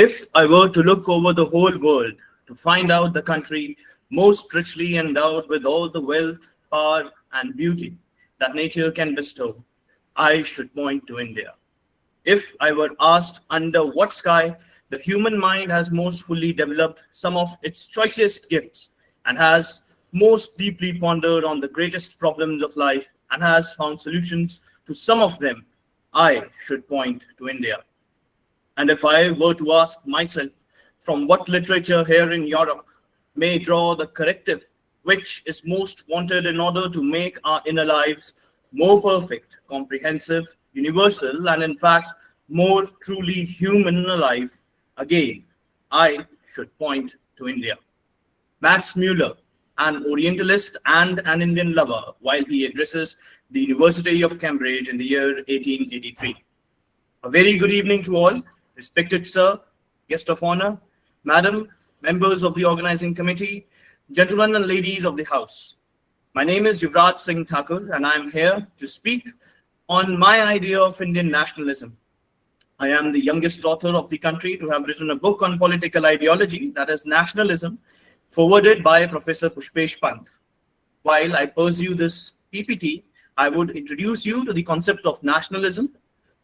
If I were to look over the whole world to find out the country most richly endowed with all the wealth, power, and beauty that nature can bestow, I should point to India. If I were asked under what sky the human mind has most fully developed some of its choicest gifts and has most deeply pondered on the greatest problems of life and has found solutions to some of them, I should point to India. And if I were to ask myself from what literature here in Europe may draw the corrective which is most wanted in order to make our inner lives more perfect, comprehensive, universal, and in fact, more truly human alive, again, I should point to India. Max Muller, an Orientalist and an Indian lover, while he addresses the University of Cambridge in the year 1883. A very good evening to all, respected sir, guest of honor, madam, members of the organizing committee, gentlemen and ladies of the house. My name is Yuvraj Singh Thakur and I am here to speak on my idea of Indian nationalism. I am the youngest author of the country to have written a book on political ideology, that is nationalism, forwarded by Professor Pushpesh Pant. While I pursue this PPT, I would introduce you to the concept of nationalism,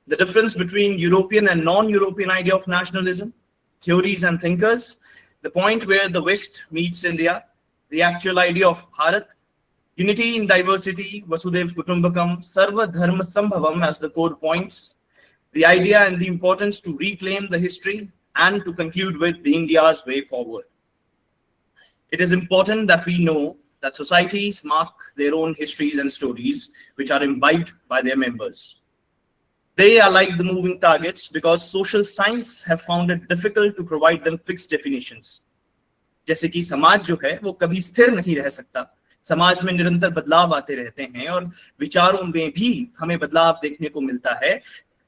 the difference between European and non-European idea of nationalism, theories and thinkers, the point where the West meets India, the actual idea of Bharat, unity in diversity, Vasudev Kutumbakam, Sarva Dharma Sambhavam as the core points, the idea and the importance to reclaim the history, and to conclude with the India's way forward. It is important that we know that societies mark their own histories and stories, which are imbibed by their members. They are like the moving targets because social science have found it difficult to provide them fixed definitions. जैसे कि समाज जो है वो कभी स्थिर नहीं रह सकता, समाज में निरंतर बदलाव आते रहते हैं और विचारों में भी हमें बदलाव देखने को मिलता है।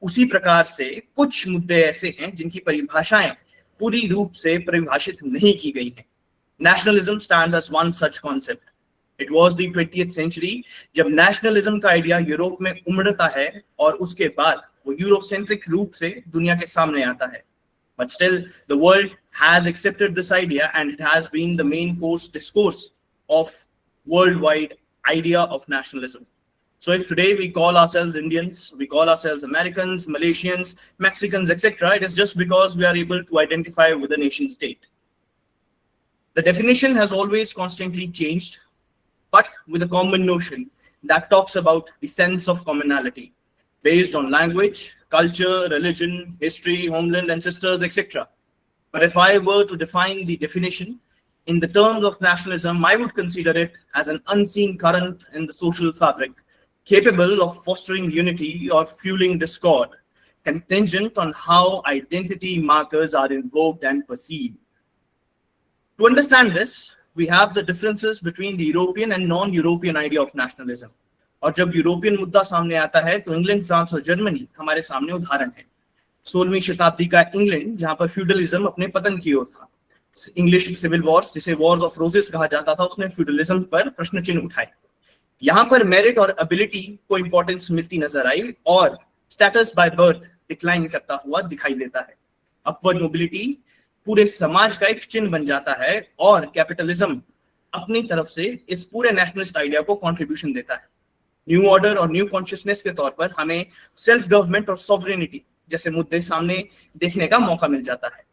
उसी प्रकार से कुछ मुद्दे ऐसे हैं जिनकी परिभाषाएं पूरी रूप से परिभाषित नहीं की गई हैं। Nationalism stands as one such concept. It was the 20th century जब nationalism का आइडिया यूरोप में उमड़ता है और उसके बाद वो यूरोसेंट्रिक रूप से दुनिया के सामने आता है. But still, the world has accepted this idea and it has been the main discourse of worldwide idea of nationalism. So if today we call ourselves Indians, we call ourselves Americans, Malaysians, Mexicans, etc., it is just because we are able to identify with the nation state. The definition has always constantly changed, but with a common notion that talks about the sense of commonality based on language, culture, religion, history, homeland, ancestors, etc. But if I were to define the definition in the terms of nationalism, I would consider it as an unseen current in the social fabric, capable of fostering unity or fueling discord, contingent on how identity markers are invoked and perceived. To understand this, we have the differences between the European and non-European idea of nationalism. और जब European मुद्दा सामने आता है तो England, France और Germany हमारे सामने उदाहरण है। 16वीं शताब्दी का इंग्लैंड जहां पर फ्यूडलिज्म अपने पतन की ओर था, इंग्लिश सिविल वॉर्स जिसे वॉर्स ऑफ रोजेस कहा जाता था, उसने फ्यूडलिज्म पर प्रश्न चिन्ह उठाए। यहाँ पर मेरिट और एबिलिटी को इंपॉर्टेंस मिलती नजर आई और स्टेटस बाय बर्थ डिक्लाइन करता हुआ दिखाई देता है। अपवर्ड मोबिलिटी पूरे समाज का एक चिन्ह बन जाता है और कैपिटलिज्म अपनी तरफ से इस पूरे नेशनलिस्ट आइडिया को कंट्रीब्यूशन देता है। न्यू ऑर्डर और न्यू कॉन्शियसनेस के तौर पर हमें सेल्फ गवर्नमेंट और सॉवरेनिटी जैसे मुद्दे सामने देखने का मौका मिल जाता है।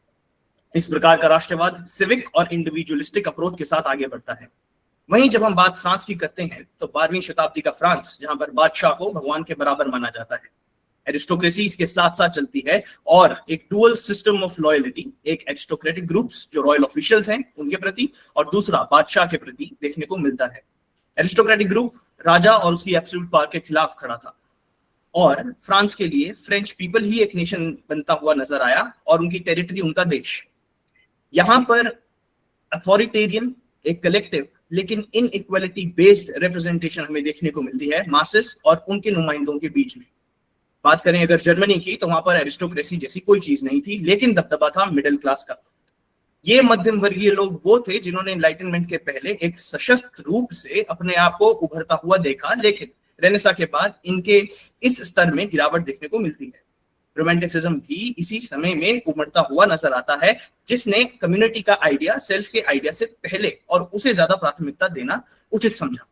इस प्रकार का राष्ट्रवाद सिविक और इंडिविजुअलिस्टिक अप्रोच के साथ आगे बढ़ता है। वहीं जब हम बात फ्रांस की करते हैं तो 12वीं शताब्दी का फ्रांस, जहां पर बादशाह को भगवान के बराबर माना जाता है, एरिस्टोक्रेसी इसके साथ साथ चलती है और एक डुअल सिस्टम ऑफ लॉयल्टी, एक एरिस्टोक्रेटिक ग्रुप्स जो रॉयल ऑफिशियल्स हैं उनके प्रति और दूसरा बादशाह के प्रति देखने को मिलता है। एरिस्टोक्रेटिक ग्रुप राजा और उसकी एब्सोल्यूट पावर के खिलाफ खड़ा था और फ्रांस के लिए फ्रेंच पीपल ही एक नेशन बनता हुआ नजर आया और उनकी टेरिटरी उनका देश। यहाँ पर अथॉरिटेरियन, एक कलेक्टिव लेकिन इनइक्वालिटी बेस्ड रिप्रेजेंटेशन हमें देखने को मिलती है मासेस और उनके नुमाइंदों के बीच में। बात करें अगर जर्मनी की तो वहां पर एरिस्टोक्रेसी जैसी कोई चीज नहीं थी, लेकिन दबदबा था मिडिल क्लास का। ये मध्यम वर्गीय लोग वो थे जिन्होंने एनलाइटनमेंट के पहले एक सशक्त रूप से अपने आप को उभरता हुआ देखा, लेकिन रेनेसा के बाद इनके इस स्तर में गिरावट देखने को मिलती है। रोमांटिसिज्म भी इसी समय में उमड़ता हुआ नजर आता है, जिसने कम्युनिटी का आइडिया सेल्फ के आइडिया से पहले और उसे ज्यादा प्राथमिकता देना उचित समझा।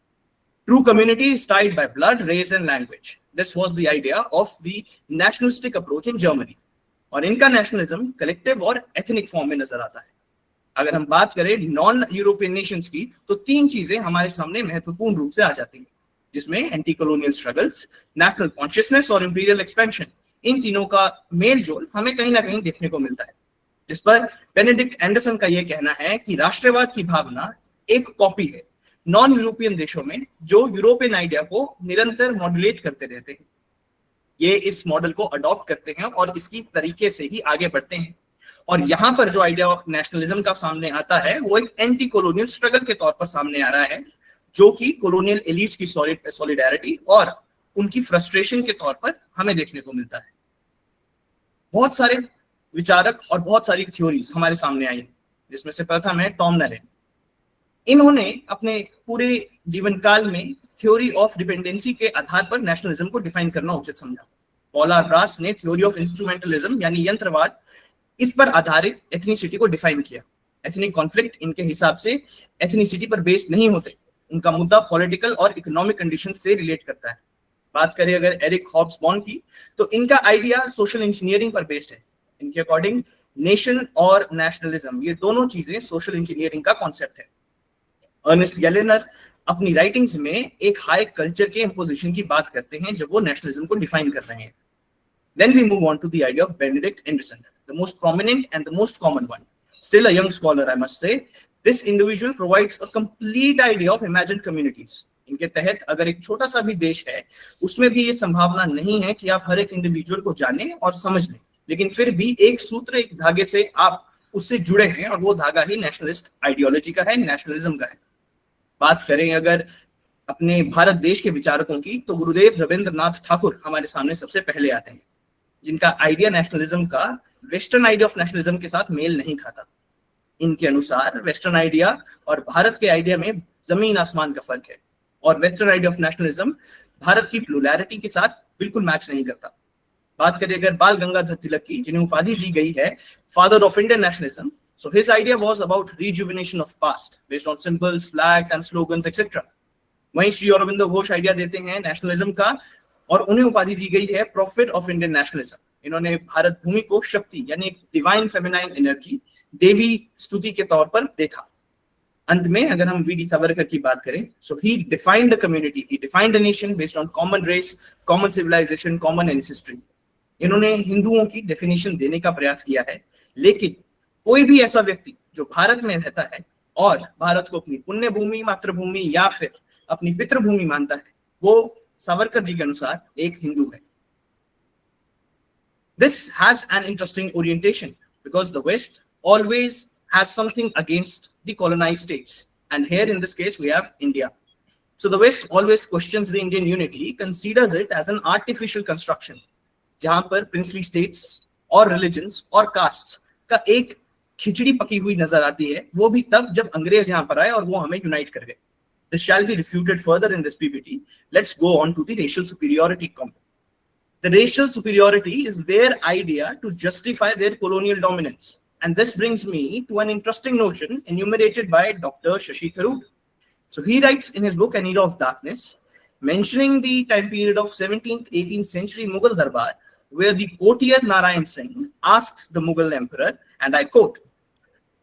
True community is tied by blood, race and language. This was the idea of the nationalistic approach in Germany. और इनका नेशनलिज्म कलेक्टिव और एथनिक फॉर्म में नजर आता है। अगर हम बात करें नॉन यूरोपियन नेशंस की, तो तीन चीजें हमारे सामने महत्वपूर्ण रूप से आ जाती हैं, जिसमें anti colonial struggles, national consciousness और इंपीरियल एक्सपेंशन। इन तीनों का मेल जोल हमें कहीं ना कहीं देखने को मिलता है, जिस पर बेनेडिक्ट एंडरसन का यह कहना है कि राष्ट्रवाद की भावना एक कॉपी है नॉन यूरोपियन देशों में, जो यूरोपियन आइडिया को निरंतर मॉड्यूलेट करते रहते हैं। ये इस मॉडल को अडॉप्ट करते हैं और इसकी तरीके से ही आगे बढ़ते हैं। और यहाँ पर जो आइडिया ऑफ नेशनलिज्म का सामने आता है, वो एक एंटी कॉलोनियल स्ट्रगल के तौर पर सामने आ रहा है, जो कि कॉलोनियल एलिट्स की सॉलिडारिटी और उनकी फ्रस्ट्रेशन के तौर पर हमें देखने को मिलता है। बहुत सारे विचारक और बहुत सारी थ्योरीज हमारे सामने आई, जिसमें से प्रथम है टॉम नैरेन। इन्होंने अपने पूरे जीवन काल में थ्योरी ऑफ डिपेंडेंसी के आधार पर नेशनलिज्म को डिफाइन करना उचित समझा। पॉल आर ब्रास ने थ्योरी ऑफ इंस्ट्रूमेंटलिज्म यानी यंत्रवाद, इस पर आधारित एथनिसिटी को डिफाइन किया। एथनिक कॉन्फ्लिक्ट इनके हिसाब से एथनिसिटी पर बेस्ड नहीं होते, उनका मुद्दा पॉलिटिकल और इकोनॉमिक कंडीशन से रिलेट करता है। बात करें अगर एरिक हॉब्सबॉर्न की, तो इनका आइडिया सोशल इंजीनियरिंग पर बेस्ड है। इनके अकॉर्डिंग नेशन और नेशनलिज्म, ये दोनों चीजें सोशल इंजीनियरिंग का कॉन्सेप्ट है। अर्नेस्ट गैलेनर अपनी राइटिंग्स में एक हाई कल्चर के इम्पोजिशन की बात करते हैं जब वो नेशनलिज्म को डिफाइन कर रहे हैं। Then we move on to the idea of Benedict Anderson, the most prominent and the most common one. Still a young scholar, I must say. This individual provides a complete idea of imagined communities. इनके तहत अगर एक छोटा सा भी देश है, उसमें भी ये संभावना नहीं है कि आप हर एक इंडिविजुअल को जाने और समझ लें, लेकिन फिर भी एक सूत्र, एक धागे से आप उससे जुड़े हैं, और वो धागा ही नेशनलिस्ट आइडियोलॉजी का है, नेशनलिज्म का है। बात करें अगर अपने भारत देश के विचारकों की, तो गुरुदेव रविंद्रनाथ ठाकुर हमारे सामने सबसे पहले आते हैं, जिनका आइडिया नेशनलिज्म का वेस्टर्न आइडिया ऑफ नेशनलिज्म के साथ मेल नहीं खाता। इनके अनुसार वेस्टर्न आइडिया और भारत के आइडिया में जमीन आसमान का फर्क है, और western idea of nationalism Bharat की प्लुरैलिटी के साथ बिल्कुल मैच नहीं करता। बात करें अगर बाल गंगाधर तिलक की, जिन्हें उपाधि दी गई है father of Indian nationalism, so his idea was about rejuvenation of past based on symbols, flags and slogans etc. वहीं श्री अरविंदो घोष आइडिया देते हैं नेशनलिज्म का, और उन्हें उपाधि दी गई है प्रॉफिट ऑफ इंडियन नेशनलिज्म। इन्होंने भारत भूमि को शक्ति यानी एक डिवाइन फेमिनाइन एनर्जी, देवी स्तुति के तौर पर देखा। अंत में अगर हम वी डी सावरकर की बात करें, so he defined the community, he defined the nation based on common race, common civilization, common ancestry. इन्होंने हिंदुओं की डेफिनेशन देने का प्रयास किया है, लेकिन कोई भी ऐसा व्यक्ति जो भारत में रहता है और भारत को अपनी पुण्य भूमि, मातृभूमि या फिर अपनी पितृभूमि मानता है, वो सावरकर जी के अनुसार एक हिंदू है। This has an interesting orientation because the West always has something against the colonized states, and here in this case we have India. So the West always questions the Indian unity, considers it as an artificial construction, जहां पर princely states और religions और castes का एक खिचड़ी पकी हुई नजर आती है, वो भी तब जब अंग्रेज यहां पर आए और वो हमें यूनाइट कर गए। This shall be refuted further in this PPT. Let's go on to the racial superiority component. The racial superiority is their idea to justify their colonial dominance. And this brings me to an interesting notion enumerated by Dr. Shashi Tharoor. So he writes in his book An Era of Darkness, mentioning the time period of 17th, 18th century Mughal Darbar, where the courtier Narayan Singh asks the Mughal emperor, and I quote,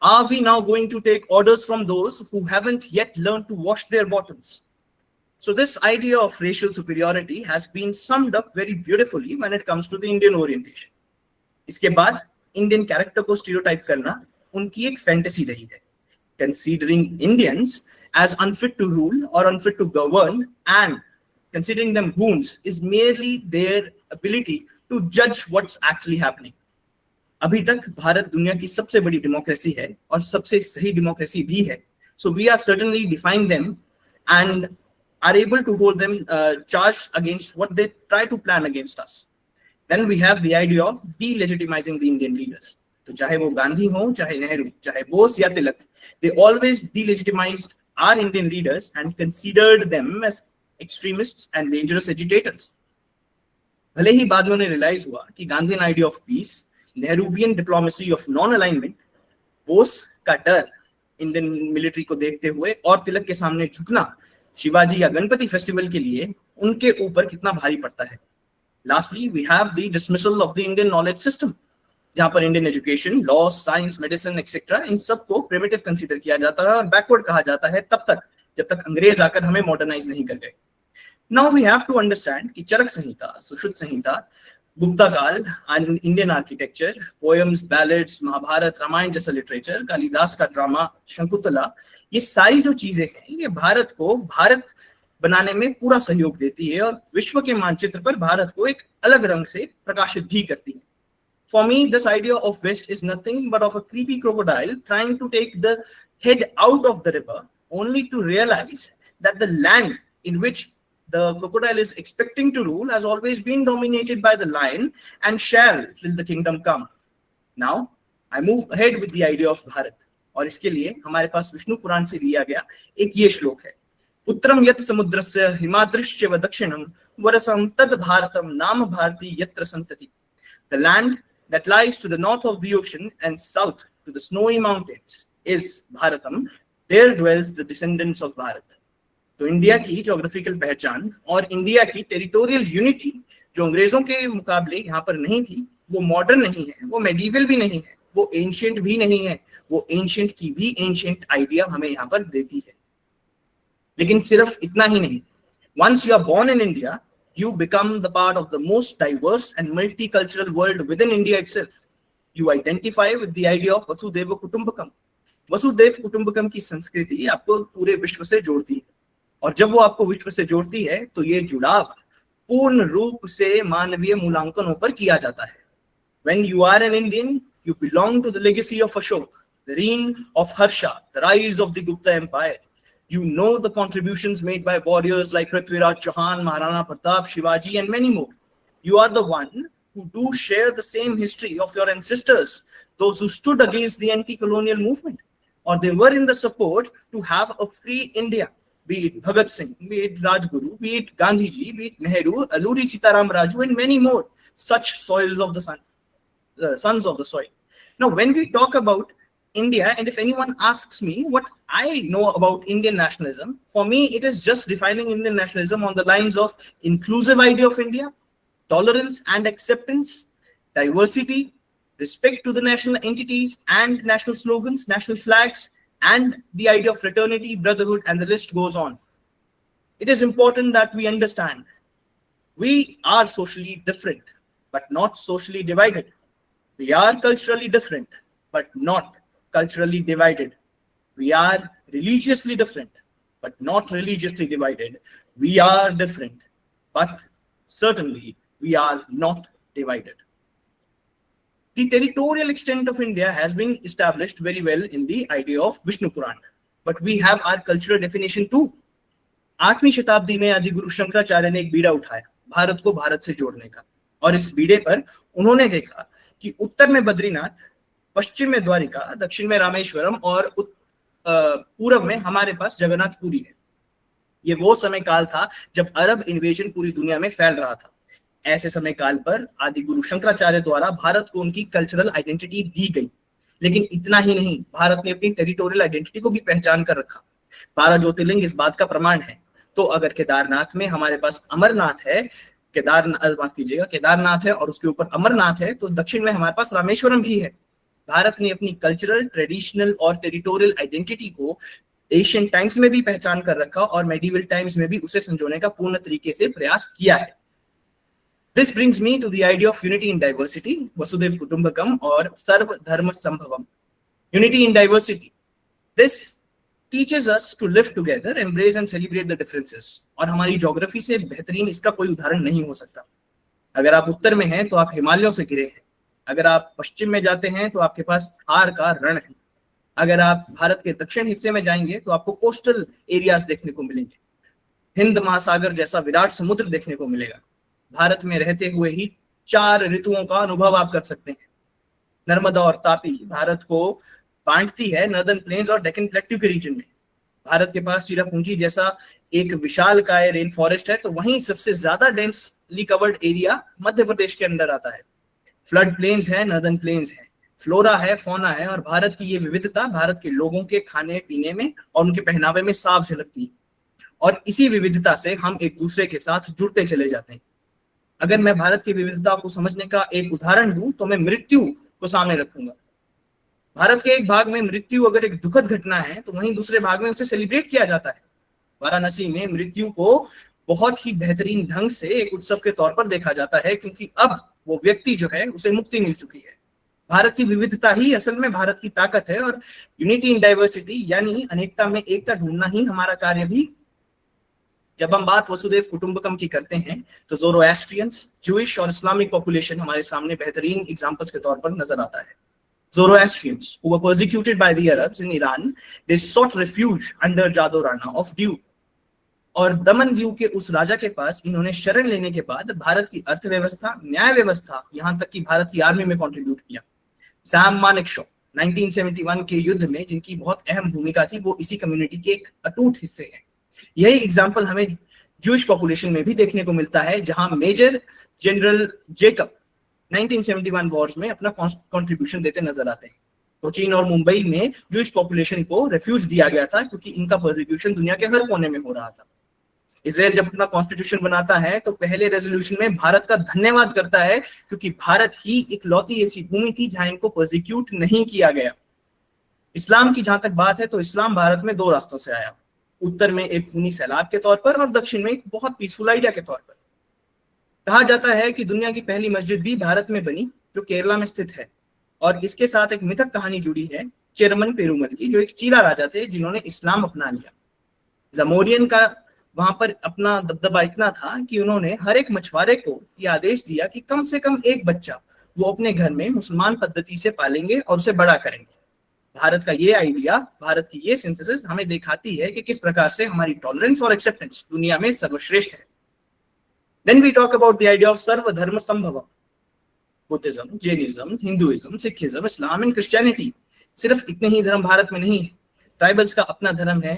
"Are we now going to take orders from those who haven't yet learned to wash their bottoms?" So this idea of racial superiority has been summed up very beautifully when it comes to the Indian orientation. इसके बाद Indian character को stereotype करना उनकी एक fantasy रही है, considering Indians as unfit to rule or unfit to govern and considering them goons is merely their ability to judge what's actually happening. अभी तक भारत दुनिया की सबसे बड़ी डेमोक्रेसी है और सबसे सही डेमोक्रेसी भी है। So we are certainly defying them and are able to hold them charged against what they try to plan against us. Then we have the idea of delegitimizing the Indian leaders. तो चाहे वो गांधी हो, चाहे नेहरू, चाहे बोस या तिलक, they always delegitimized our Indian leaders and considered them as extremists and dangerous agitators. भले ही बाद में उन्हें रियलाइज हुआ कि Gandhian idea of peace, Nehruvian diplomacy of non alignment, Bose का डर इंडियन मिलिट्री को देखते हुए और तिलक के सामने झुकना शिवाजी या गणपति फेस्टिवल के लिए उनके ऊपर कितना भारी पड़ता है। Lastly we have the dismissal of the Indian knowledge system, जहां पर Indian education, law, science, medicine etcetera इन सबको प्रिमिटिव कंसीडर किया जाता है और बैकवर्ड कहा जाता है तब तक जब तक अंग्रेज आकर हमें मॉडर्नाइज नहीं कर गए। Now we have to understand कि चरक संहिता, सुश्रुत संहिता, गुप्ता काल, Indian architecture, poems, ballads, Mahabharata, Ramayana जैसा लिटरेचर, कालिदास का ड्रामा शकुंतला, ये सारी जो चीजें हैं ये भारत को भारत बनाने में पूरा सहयोग देती है और विश्व के मानचित्र पर भारत को एक अलग रंग से प्रकाशित भी करती है। For me, this idea of West is nothing but of a creepy crocodile trying to take the head out of the river, only to realize that the land in which the crocodile is expecting to rule has always been dominated by the lion and shall till the kingdom come. Now, I move ahead with the idea of Bharat. और इसके लिए हमारे पास विष्णु पुराण से लिया गया एक ये श्लोक है। उत्तरम यत् समुद्रस्य हिमाद्रिश्च व दक्षिणम वरसम तद भारतम नाम भारती यत्र संतति। The land that lies to the north of the ocean and south to the snowy mountains is Bharatam. There dwells the descendants of Bharat. तो इंडिया की ज्योग्राफिकल पहचान और इंडिया की टेरिटोरियल यूनिटी जो अंग्रेजों के मुकाबले यहाँ पर नहीं थी, वो मॉडर्न नहीं है, वो मेडिवल भी नहीं है, वो एंशिएंट भी नहीं है, वो एंशिएंट की भी एंशिएंट आइडिया हमें यहाँ पर देती है। लेकिन सिर्फ इतना ही नहीं, once you are born in India, you become the part of the most diverse and multicultural world within India itself. You identify with the idea of Vasudhaiva Kutumbakam. वसुधैव कुटुंबकम की संस्कृति आपको पूरे विश्व से जोड़ती है और जब वो आपको विश्व से जोड़ती है तो ये जुड़ाव पूर्ण रूप से मानवीय मूल्यांकनों पर किया जाता है। When you are an Indian, you belong to the legacy of Ashok, the reign of Harsha, the rise of the Gupta Empire. You know the contributions made by warriors like Prithviraj Chauhan, Maharana Pratap, Shivaji, and many more. You are the one who do share the same history of your ancestors, those who stood against the anti-colonial movement, or they were in the support to have a free India. Be it Bhagat Singh, be it Rajguru, be it Gandhiji, be it Nehru, Alluri Sitaram Raju, and many more such soils of the sun, sons of the soil. Now, when we talk about India, and if anyone asks me what I know about Indian nationalism, for me it is just defining Indian nationalism on the lines of inclusive idea of India, tolerance and acceptance, diversity, respect to the national entities and national slogans, national flags, and the idea of fraternity, brotherhood, and the list goes on. It is important that we understand we are socially different, but not socially divided. We are culturally different, but not culturally divided. We are religiously different, but not religiously divided. We are different, but certainly we are not divided. The territorial extent of India has been established very well in the idea of Vishnu Puran, but we have our cultural definition too. 8वीं शताब्दी में आदि गुरु शंकराचार्य ने एक बीड़ा उठाया भारत को भारत से जोड़ने का, और इस बीड़े पर उन्होंने देखा कि उत्तर में बद्रीनाथ, पश्चिम में द्वारिका, दक्षिण में रामेश्वरम और पूर्व में हमारे पास जगन्नाथपुरी है। ये वो समय काल था जब अरब इन्वेजन पूरी दुनिया में फैल रहा था। ऐसे समय काल पर आदि गुरु शंकराचार्य द्वारा भारत को उनकी कल्चरल आइडेंटिटी दी गई, लेकिन इतना ही नहीं, भारत ने अपनी टेरिटोरियल आइडेंटिटी को भी पहचान कर रखा। 12 ज्योतिर्लिंग इस बात का प्रमाण है। तो अगर केदारनाथ में हमारे पास अमरनाथ है, केदारनाथ है और उसके ऊपर अमरनाथ है, तो दक्षिण में हमारे पास रामेश्वरम भी है। भारत ने अपनी कल्चरल, ट्रेडिशनल और टेरिटोरियल आइडेंटिटी को एशियन टाइम्स में भी पहचान कर रखा और मेडिवल टाइम्स में भी उसे संजोने का पूर्ण तरीके से प्रयास किया है। This brings me to the idea of unity in diversity, Vasudhaiva Kutumbakam और सर्व Dharma संभवम. Unity in diversity. This teaches us to live together, embrace and celebrate the differences. और हमारी ज्योग्राफी से बेहतरीन इसका कोई उदाहरण नहीं हो सकता। अगर आप उत्तर में हैं तो आप हिमालयों से घिरे हैं, अगर आप पश्चिम में जाते हैं तो आपके पास थार का रण है, अगर आप भारत के दक्षिण हिस्से में जाएंगे तो आपको कोस्टल एरियाज देखने को मिलेंगे, हिंद महासागर जैसा विराट समुद्र देखने को मिलेगा। भारत में रहते हुए ही 4 ऋतुओं का अनुभव आप कर सकते हैं। नर्मदा और तापी भारत को बांटती है नॉर्दर्न प्लेन्स और डेक्कन प्लेट्यू के रीजन में। भारत के पास चिरापुंजी जैसा एक विशालकाय रेन फॉरेस्ट है, तो वहीं सबसे ज्यादा densely covered area Madhya Pradesh के अंदर आता है। फ्लड प्लेन्स है, नर्दर्न प्लेन्स है, फ्लोरा है, फौना है, और भारत की ये विविधता भारत के लोगों के खाने पीने में और उनके पहनावे में साफ झलकती है। और इसी विविधता से हम एक दूसरे के साथ जुड़ते चले जाते हैं। अगर मैं भारत की विविधता को समझने का एक उदाहरण दूं तो मैं मृत्यु को सामने रखूंगा। भारत के एक भाग में मृत्यु अगर एक दुखद घटना है तो वहीं दूसरे भाग में उसे सेलिब्रेट किया जाता है। वाराणसी में मृत्यु को बहुत ही बेहतरीन ढंग से एक उत्सव के तौर पर देखा जाता है, क्योंकि अब वो व्यक्ति जो है उसे मुक्ति मिल चुकी है। भारत की विविधता ही असल में भारत की ताकत है, और यूनिटी इन डाइवर्सिटी यानी अनेकता में एकता ढूंढना ही हमारा कार्य भी। जब हम बात वसुदेव कुटुंबकम की करते हैं तो ज़ोरोएस्ट्रियंस, ज्यूइश और इस्लामिक पॉपुलेशन हमारे सामने बेहतरीन एग्जांपल्स के तौर पर नजर आता है। Zoroastrians, who were persecuted by the Arabs in Iran, they sought refuge under Jado Rana of Diu. और दमन दीव के उस राजा के पास इन्होंने शरण लेने के बाद भारत की अर्थव्यवस्था, न्याय व्यवस्था, यहाँ तक कि भारत की आर्मी में कंट्रीब्यूट किया। सैम मानेकशॉ 1971 के युद्ध में जिनकी बहुत अहम भूमिका थी, वो इसी कम्युनिटी के एक अटूट हिस्से हैं। यही एग्जाम्पल हमें ज्यूइश पॉपुलेशन में भी देखने को मिलता है, जहां मेजर जनरल जेकब 1971 वॉर्स में अपना कंट्रीब्यूशन देते नजर आते हैं। कोचीन और मुंबई में ज्यूइश पॉपुलेशन को रेफ्यूज दिया गया था, क्योंकि इनका परसिक्यूशन दुनिया के हर कोने में हो रहा था। इजराइल जब अपना कॉन्स्टिट्यूशन बनाता है तो पहले रेजोल्यूशन में भारत का धन्यवाद करता है, क्योंकि भारत ही इकलौती ऐसी भूमि थी जहां इनको परसिक्यूट नहीं किया गया। इस्लाम की जहां तक बात है तो इस्लाम भारत में दो रास्तों से आया, उत्तर में एक खूनी सैलाब के तौर पर और दक्षिण में एक बहुत पीसफुल आइडिया के तौर पर। कहा जाता है कि दुनिया की पहली मस्जिद भी भारत में बनी, जो केरला में स्थित है, और इसके साथ एक मिथक कहानी जुड़ी है चेरमन पेरुमल की, जो एक चीला राजा थे जिन्होंने इस्लाम अपना लिया। जमोरियन का वहां पर अपना दबदबा इतना था कि उन्होंने हर एक मछुआरे को यह आदेश दिया कि कम से कम एक बच्चा वो अपने घर में मुसलमान पद्धति से पालेंगे और उसे बड़ा करेंगे। भारत का ये आइडिया, भारत की ये सिंथेसिस हमें दिखाती है कि किस प्रकार से हमारी टॉलरेंस और एक्सेप्टेंस दुनिया में सर्वश्रेष्ठ है। Then we talk about the idea of Sarva Dharma Sambhavam. Buddhism, Jainism, Hinduism, Sikhism, Islam and Christianity, सिर्फ इतने ही धर्म भारत में नहीं है। ट्राइबल्स का अपना धर्म है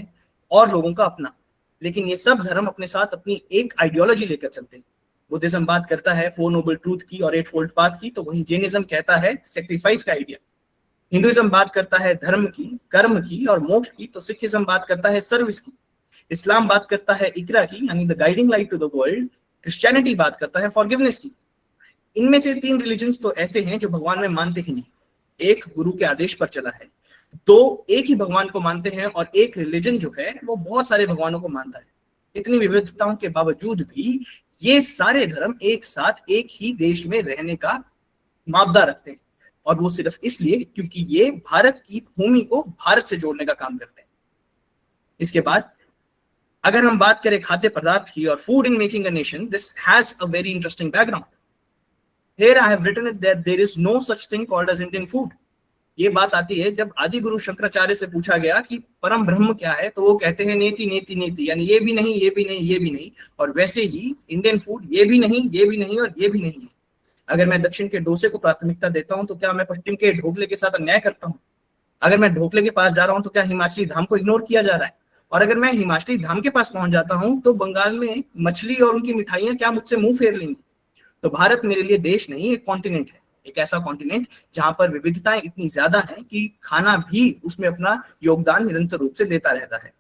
और लोगों का अपना, लेकिन ये सब धर्म अपने साथ अपनी एक आइडियोलॉजी लेकर चलते हैं। बुद्धिज्म बात करता है 4 नोबल ट्रूथ की और 8 फोल्ड पाथ की, तो वहीं जैनिज्म कहता है सेक्रीफाइस का आइडिया। हिंदुइज्म बात करता है धर्म की, कर्म की और मोक्ष की, तो सिखिज्म बात करता है सर्विस की। इस्लाम बात करता है इकरा की, यानी the guiding light to the world. Christianity बात करता है फॉरगिवनेस की। इनमें से 3 रिलीजन्स तो ऐसे हैं जो भगवान में मानते ही नहीं, एक गुरु के आदेश पर चला है, 2 एक ही भगवान को मानते हैं, और एक रिलीजन जो है वो बहुत सारे भगवानों को मानता है। इतनी विविधताओं के बावजूद भी ये सारे धर्म एक साथ एक ही देश में रहने का मापदा रखते हैं, और वो सिर्फ इसलिए क्योंकि ये भारत की भूमि को भारत से जोड़ने का काम करते हैं। इसके बाद अगर हम बात करें खाद्य पदार्थ की और food in making a nation, this has a very interesting background. Here I have written it that there is no such thing called as Indian food. ये बात आती है जब आदि गुरु शंकराचार्य से पूछा गया कि परम ब्रह्म क्या है, तो वो कहते हैं नेति नेति नेति, यानी ये भी नहीं, ये भी नहीं, ये भी नहीं। और वैसे ही इंडियन फूड ये भी नहीं, ये भी नहीं और ये भी नहीं है। अगर मैं दक्षिण के डोसे को प्राथमिकता देता हूं तो क्या मैं पश्चिम के ढोकले के साथ अन्याय करता हूं? अगर मैं ढोकले के पास जा रहा हूं तो क्या हिमाचली धाम को इग्नोर किया जा रहा है? और अगर मैं हिमाचली धाम के पास पहुंच जाता हूं तो बंगाल में मछली और उनकी मिठाइयां क्या मुझसे मुंह फेर लेंगी? तो भारत मेरे लिए देश नहीं, एक कॉन्टिनेंट है, एक ऐसा कॉन्टिनेंट जहां पर विविधताएं इतनी ज्यादा हैं कि खाना भी उसमें अपना योगदान निरंतर रूप से देता रहता है।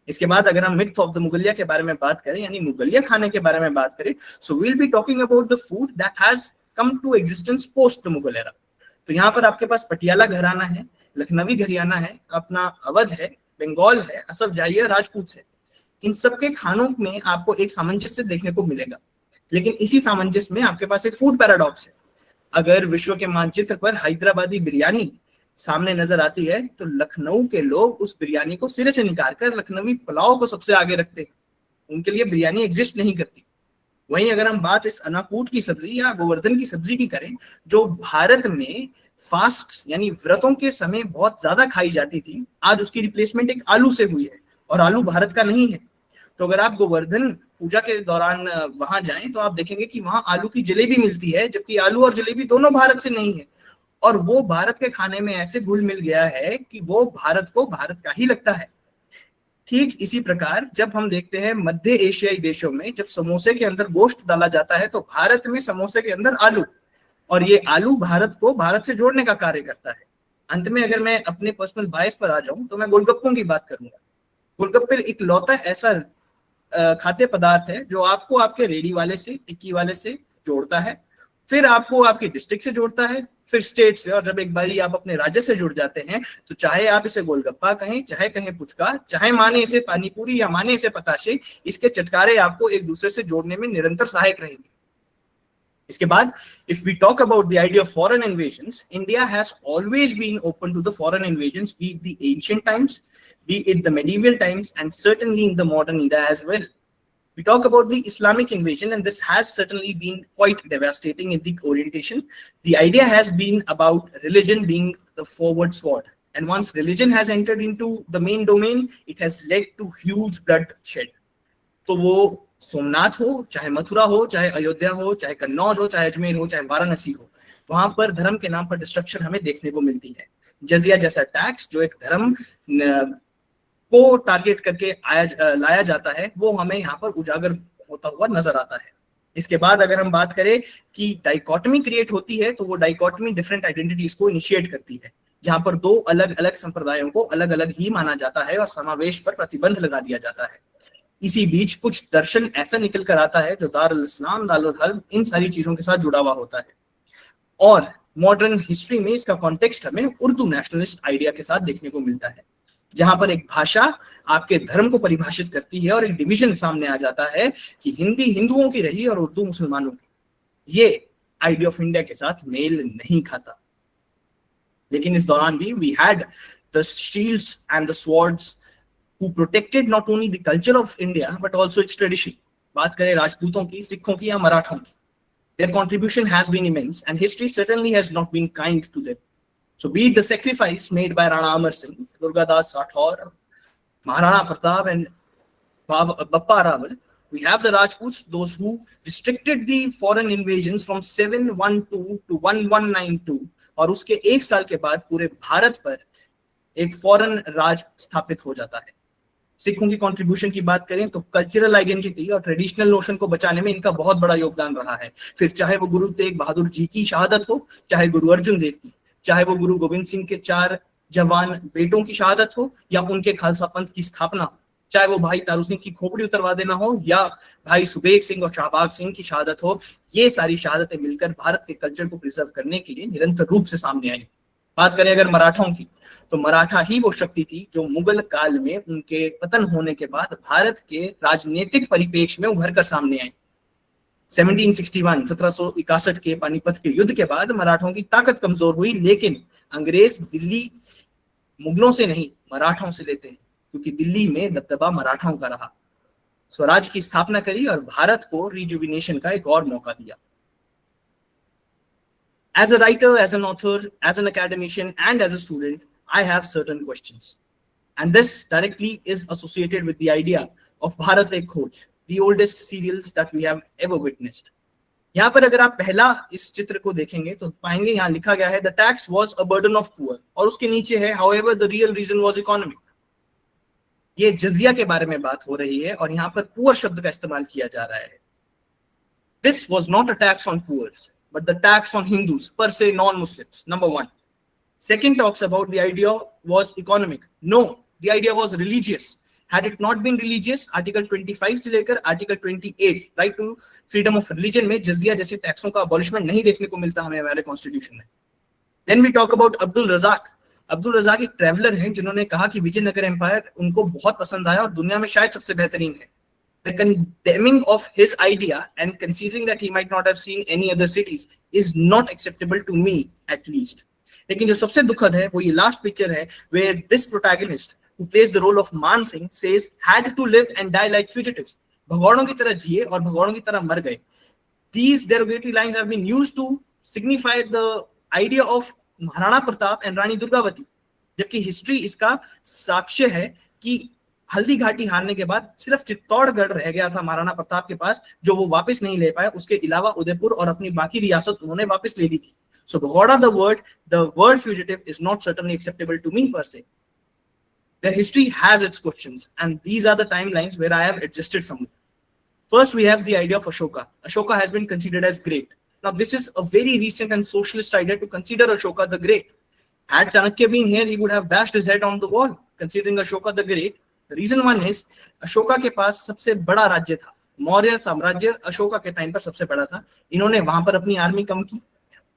इसके बाद अगर हम मिथ ऑफ द मुगलिया के बारे में बात करें, यानी मुगलिया खाने के बारे में बात करें, so we will be talking about the food that has come to existence post the Mughal era. तो यहाँ पर आपके पास पटियाला घराना है, लखनवी घराना है, अपना अवध है, बंगाल है, असफ जाही है, राजपूत है। इन सबके खानों में आपको एक सामंजस्य देखने को मिलेगा, लेकिन इसी सामंजस्य में आपके पास एक फूड पैराडॉक्स है। अगर विश्व के मानचित्र पर हैदराबादी बिरयानी सामने नजर आती है तो लखनऊ के लोग उस बिरयानी को सिरे से निकाल कर लखनवी पुलाव को सबसे आगे रखते हैं। उनके लिए बिरयानी एग्जिस्ट नहीं करती। वहीं अगर हम बात इस अनाकूट की सब्जी या गोवर्धन की सब्जी की करें, जो भारत में फास्ट यानी व्रतों के समय बहुत ज्यादा खाई जाती थी, आज उसकी रिप्लेसमेंट एक आलू से हुई है, और आलू भारत का नहीं है। तो अगर आप गोवर्धन पूजा के दौरान वहां जाएं तो आप देखेंगे कि वहां आलू की जलेबी मिलती है, जबकि आलू और जलेबी दोनों भारत से नहीं है, और वो भारत के खाने में ऐसे घुल मिल गया है कि वो भारत को भारत का ही लगता है। ठीक इसी प्रकार जब हम देखते हैं मध्य एशियाई देशों में जब समोसे के अंदर गोश्त डाला जाता है तो भारत में समोसे के अंदर आलू, और ये आलू भारत को भारत से जोड़ने का कार्य करता है। अंत में अगर मैं अपने पर्सनल बायस पर आ जाऊं तो मैं गोलगप्पों की बात करूंगा। गोलगप्पे एक लौता ऐसा खाद्य पदार्थ है जो आपको आपके रेडी वाले से, टिक्की वाले से जोड़ता है, फिर आपको आपकी डिस्ट्रिक्ट से जोड़ता है, फिर स्टेट से, और जब एक बारी आप अपने राज्य से जुड़ जाते हैं तो चाहे आप इसे गोलगप्पा कहें, चाहे कहें पुचका, चाहे माने इसे पानीपुरी या माने इसे पताशे, इसके चटकारे आपको एक दूसरे से जोड़ने में निरंतर सहायक रहेंगे। इसके बाद if we talk about the idea of foreign invasions, India has always been open to the foreign invasions, be it the ancient times, be it the medieval times, and certainly in the modern era as well. We talk about the Islamic invasion, and this has certainly been quite devastating in the orientation. The idea has been about religion being the forward sword, and once religion has entered into the main domain, it has led to huge bloodshed. तो वो सोमनाथ हो, चाहे मथुरा हो, चाहे अयोध्या हो, चाहे कन्नौज हो, चाहे अजमेर हो, चाहे वाराणसी हो, वहां पर धर्म के नाम पर डिस्ट्रक्शन हमें देखने को मिलती है। जजिया जैसा टैक्स जो एक धर्म को टारगेट करके लाया जाता है, वो हमें यहाँ पर उजागर होता हुआ नजर आता है। इसके बाद अगर हम बात करें कि डाइकोटमी क्रिएट होती है, तो वो डाइकोटमी डिफरेंट आइडेंटिटीज को इनिशिएट करती है, जहां पर दो अलग अलग संप्रदायों को अलग अलग ही माना जाता है और समावेश पर प्रतिबंध लगा दिया जाता है। इसी बीच कुछ दर्शन ऐसा निकल कर आता है जो दारुल इस्लाम, दारुल हर्ब, इन सारी चीजों के साथ जुड़ा हुआ होता है। और मॉडर्न हिस्ट्री में इसका कॉन्टेक्स्ट हमें उर्दू नेशनलिस्ट आइडिया के साथ देखने को मिलता है, जहां पर एक भाषा आपके धर्म को परिभाषित करती है और एक डिवीजन सामने आ जाता है कि हिंदी हिंदुओं की रही और उर्दू मुसलमानों की। ये आइडिया ऑफ इंडिया के साथ मेल नहीं खाता। लेकिन इस दौरान भी we had the shields and the swords who protected not only the culture of India but also its tradition. बात करें राजपूतों की, सिखों की या मराठों की, their contribution has been immense and history certainly has not been kind to them. So be it the sacrifice made by Rana Amar Singh, Durgadas Rathore, Maharana Pratap and Bappa Rawal, we have the Rajputs, those who restricted the foreign invasions from 712 to 1192, और उसके एक साल के बाद पूरे भारत पर एक foreign राज स्थापित हो जाता है। सिखों की कंट्रीब्यूशन की बात करें तो कल्चरल आइडेंटिटी और ट्रेडिशनल नोशन को बचाने में इनका बहुत बड़ा योगदान रहा है। फिर चाहे वो गुरु तेग बहादुर जी की शहादत हो, चाहे गुरु अर्जुन देव की, चाहे वो गुरु गोविंद सिंह के 4 जवान बेटों की शहादत हो, या उनके खालसा पंथ की स्थापना हो, चाहे वो भाई तारू सिंह की खोपड़ी उतरवा देना हो, या भाई सुबेग सिंह और शाहबाग सिंह की शहादत हो, ये सारी शहादतें मिलकर भारत के कल्चर को प्रिजर्व करने के लिए निरंतर रूप से सामने आई। बात करें अगर मराठों की, तो मराठा ही वो शक्ति थी जो मुगल काल में उनके पतन होने के बाद भारत के राजनीतिक परिप्रेक्ष्य में उभर कर सामने आई। 1761 के पानीपत के युद्ध के बाद मराठों की ताकत कमजोर हुई, लेकिन अंग्रेज दिल्ली मुगलों से नहीं मराठों से लेते हैं, क्योंकि दिल्ली में दबदबा मराठाओं का रहा। स्वराज की स्थापना करी और भारत को रिजुविनेशन का एक और मौका दिया। As a writer, as an author, as an academician, and as a student, I have certain questions. And this directly is associated with the idea of Bharat Ek Khoj, the oldest serials that we have ever witnessed. यहाँ पर अगर आप पहला इस चित्र को देखेंगे तो पाएंगे यहाँ लिखा गया है the tax was a burden of poor, और उसके नीचे है however the real reason was economic. ये जजिया के बारे में बात हो रही है और यहाँ पर poor शब्द का इस्तेमाल किया जा रहा है। This was not a tax on poor, but the tax on Hindus, per se non-Muslims, number one. Second talks about the idea was economic. No, the idea was religious. Had it not been religious, Article 25 से लेकर Article 28, right to freedom of religion में जजिया जैसे टैक्सों का abolishment नहीं देखने को मिलता हमें हमारे कॉन्स्टिट्यूशन में। Then we talk about Abdul Razzaq. Abdul Razzaq एक ट्रैवलर हैं जिन्होंने कहा कि विजयनगर एम्पायर उनको बहुत पसंद आया और दुनिया में शायद सबसे बेहतरीन है। The condemning of his idea and considering that he might not have seen any other cities is not acceptable to me at least. लेकिन जो सबसे दुखद है वो ये लास्ट पिक्चर है where this protagonist who plays the role of मान Singh says had to live and die like fugitives. भगौड़ों की तरह जिए और भगौड़ों की तरह मर गए। These derogatory lines have been used to signify the idea of Maharana Pratap and Rani Durgavati, जबकि हिस्ट्री इसका साक्ष्य है कि हल्दी घाटी हारने के बाद सिर्फ चित्तौड़गढ़ रह गया था महाराणा प्रताप के पास, जो वो वापस नहीं ले पाए। उसके अलावा उदयपुर और अपनी बाकी रियासत उन्होंने वापस ले ली थी। So Bhagoda the word fugitive is not certainly acceptable to me per se. The history has its questions, and these are the timelines where I have adjusted some. First, we have the idea of Ashoka. Ashoka has been considered as great. Now, this is a very recent and socialist idea to consider Ashoka the Great. Had Chanakya been here, he would have bashed his head on the wall, considering Ashoka the Great. The reason one is, Ashoka के पास सबसे बड़ा राज्य था. मौर्य साम्राज्य अशोका के time पर सबसे बड़ा था. इन्होंने वहां पर अपनी आर्मी कम की.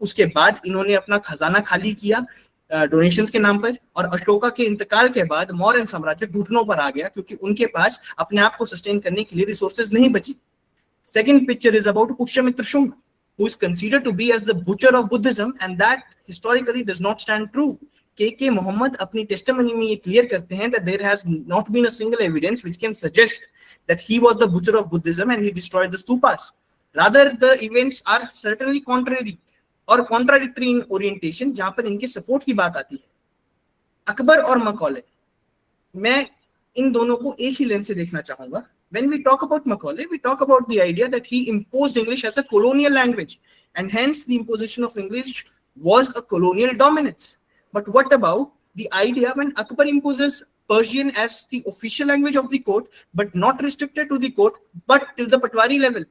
उसके बाद इन्होंने अपना खजाना खाली किया डोनेशंस के नाम पर, और अशोका के इंतकाल के बाद मौर्य साम्राज्य घुटनों पर आ गया क्योंकि उनके पास अपने आप को सस्टेन करने के लिए रिसोर्सेज नहीं बची. Second picture is about Pushyamitra Shunga, who is considered to be as the butcher of Buddhism, and that historically does not stand true. K.K. Muhammad अपनी testimony में ये clear करते हैं that there has not been a single evidence which can suggest that he was the butcher of Buddhism and he destroyed the stupas. Rather, the events are certainly contrary और contradictory in orientation, जहां पर इनके support की बात आती है. अकबर और Macaulay, मैं इन दोनों को एक ही लेंस से देखना चाहूंगा. When we talk about Macaulay, we talk about the idea that he imposed English as a colonial language, and hence the imposition of English was a colonial dominance. But what about the idea when Akbar imposes Persian as the official language of the court, but not restricted to the court, but till the Patwari level?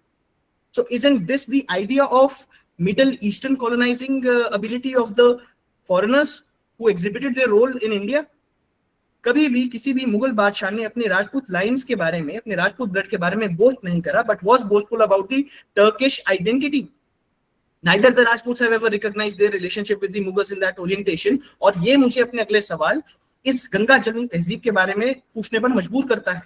So isn't this the idea of Middle Eastern colonizing ability of the foreigners who exhibited their role in India? कभी भी किसी भी मुगल बादशाह ने अपने Rajput lines के बारे में, अपने राजपूत ब्लड के बारे में बोल नहीं करा, but was boastful about the Turkish identity. Neither the Rajputs have ever recognized their relationship with the Mughals in that orientation. और ये मुझे अपने अगले सवाल इस गंगा जमनी तहजीब के बारे में पूछने पर मजबूर करता है.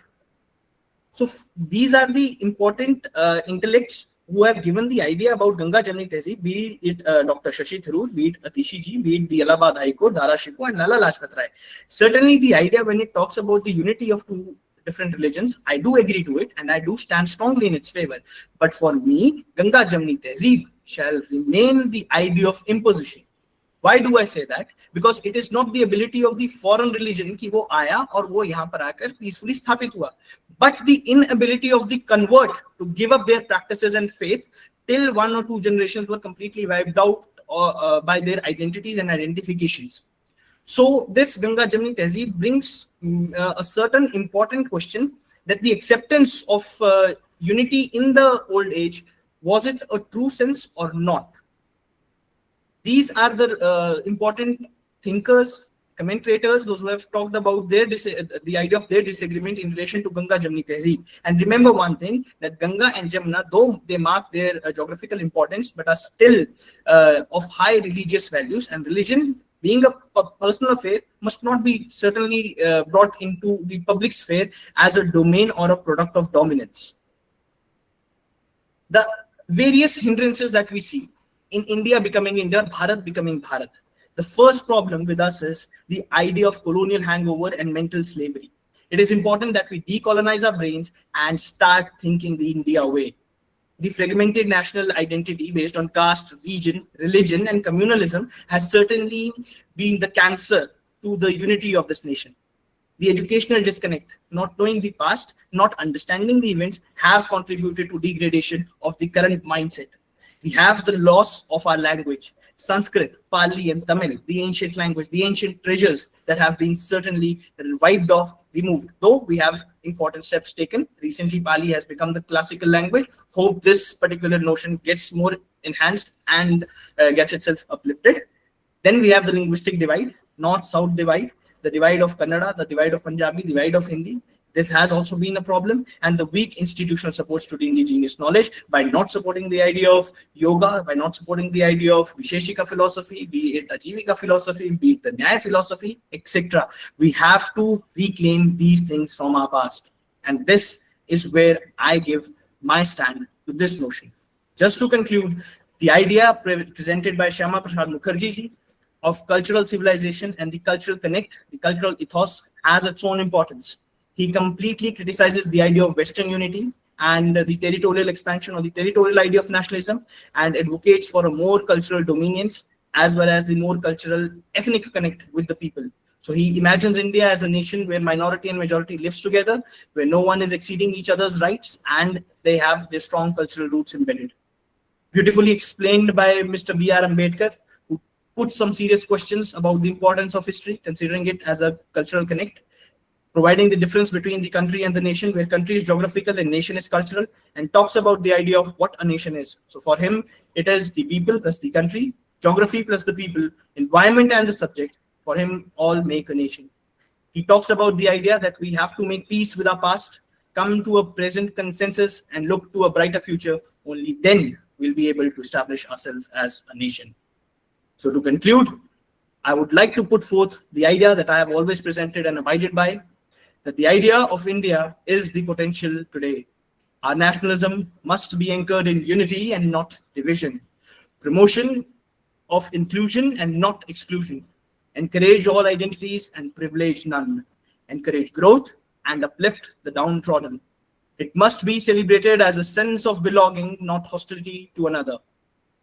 So these are the important intellects who have given the idea about Ganga Jamni Tehzeeb, be it Dr. Shashi Tharoor, be it Atishi Ji, be it the Allahabad High Court, Dara Shikoh, and Lala Lajpat Rai. Certainly the idea when it talks about the unity of two different religions, I do agree to it and I do stand strongly in its favor. But for me, Ganga Jamni Tehzeeb shall remain the idea of imposition. Why do I say that? Because it is not the ability of the foreign religion कि वो आया और वो यहाँ पर आकर peacefully स्थापित हुआ, but the inability of the convert to give up their practices and faith till 1 or 2 generations were completely wiped out by their identities and identifications. So this Ganga Jamni Tehzeeb brings a certain important question that the acceptance of unity in the old age, was it a true sense or not? These are the important thinkers, commentators, those who have talked about the idea of their disagreement in relation to Ganga Jamni Tehzeeb. And remember one thing, that Ganga and Jamna, though they mark their geographical importance, but are still of high religious values, and religion being a personal affair must not be certainly brought into the public sphere as a domain or a product of dominance. The various hindrances that we see in India becoming India, Bharat becoming Bharat. The first problem with us is the idea of colonial hangover and mental slavery. It is important that we decolonize our brains and start thinking the India way. The fragmented national identity based on caste, region, religion, and communalism has certainly been the cancer to the unity of this nation. The educational disconnect, not knowing the past, not understanding the events, have contributed to degradation of the current mindset. We have the loss of our language, Sanskrit, Pali, and Tamil, the ancient language, the ancient treasures that have been certainly wiped off, removed. Though we have important steps taken. Recently, Pali has become the classical language. Hope this particular notion gets more enhanced and gets itself uplifted. Then we have the linguistic divide, north-south divide, the divide of Kannada, the divide of Punjabi, the divide of Hindi. This has also been a problem, and the weak institutional supports to the indigenous knowledge by not supporting the idea of yoga, by not supporting the idea of Visheshika philosophy, be it Ajivika philosophy, be it the Nyaya philosophy, etc. We have to reclaim these things from our past. And this is where I give my stand to this notion. Just to conclude, the idea presented by Shyama Prasad Mukherjee ji of cultural civilization and the cultural connect, the cultural ethos, has its own importance. He completely criticizes the idea of Western unity and the territorial expansion or the territorial idea of nationalism, and advocates for a more cultural dominions as well as the more cultural ethnic connect with the people. So he imagines India as a nation where minority and majority lives together, where no one is exceeding each other's rights, and they have their strong cultural roots embedded. Beautifully explained by Mr. B.R. Ambedkar, who put some serious questions about the importance of history, considering it as a cultural connect. providing the difference between the country and the nation, where country is geographical and nation is cultural, and talks about the idea of what a nation is. So for him, it is the people plus the country, geography plus the people, environment and the subject. For him, all make a nation. He talks about the idea that we have to make peace with our past, come to a present consensus, and look to a brighter future. Only then we'll be able to establish ourselves as a nation. So to conclude, I would like to put forth the idea that I have always presented and abided by, that the idea of India is the potential today. Our nationalism must be anchored in unity and not division. Promotion of inclusion and not exclusion. Encourage all identities and privilege none. Encourage growth and uplift the downtrodden. It must be celebrated as a sense of belonging, not hostility to another.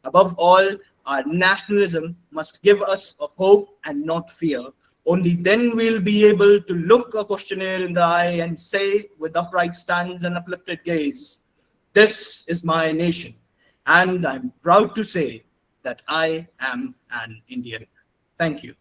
Above all, our nationalism must give us a hope and not fear. Only then we'll be able to look a questioner in the eye and say with upright stance and uplifted gaze, "This is my nation, and I'm proud to say that I am an Indian." Thank you.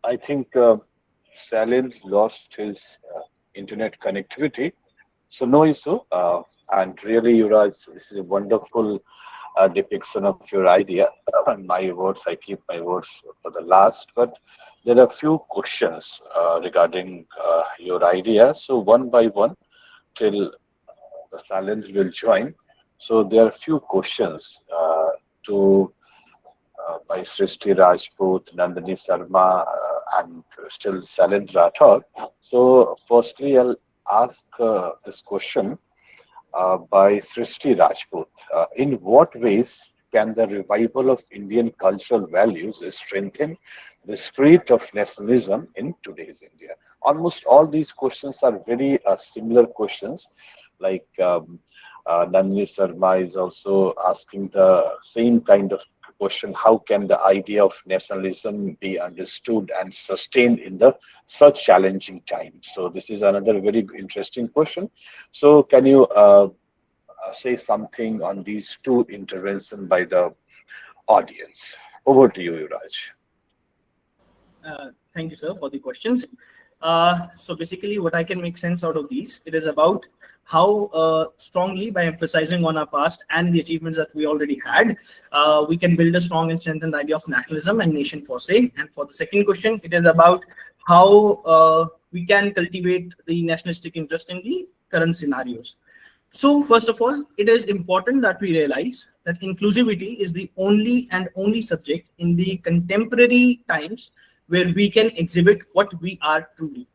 I think Salin lost his internet connectivity, so no issue. And really, Yuvraj, this is a wonderful depiction of your idea. My words, I keep my words for the last, but there are a few questions regarding your idea. So one by one, till the silence will join. So there are a few questions to by Srishti Rajput, Nandini Sharma, and still Salin Rathod. So firstly, I'll ask this question by Srishti Rajput. In what ways can the revival of Indian cultural values strengthen the spirit of nationalism in today's India? Almost all these questions are very similar questions. Like Nandini Sharma is also asking the same kind of question: how can the idea of nationalism be understood and sustained in the such challenging times? So this is another very interesting question. So can you say something on these two interventions by the audience? Over to you, Yuvraj. Thank you, sir, for the questions. So basically, what I can make sense out of these, it is about how strongly, by emphasizing on our past and the achievements that we already had, we can build a strong and strengthened idea of nationalism and nation for say. And for the second question, it is about how we can cultivate the nationalistic interest in the current scenarios. So first of all, it is important that we realize that inclusivity is the only subject in the contemporary times where we can exhibit what we are truly.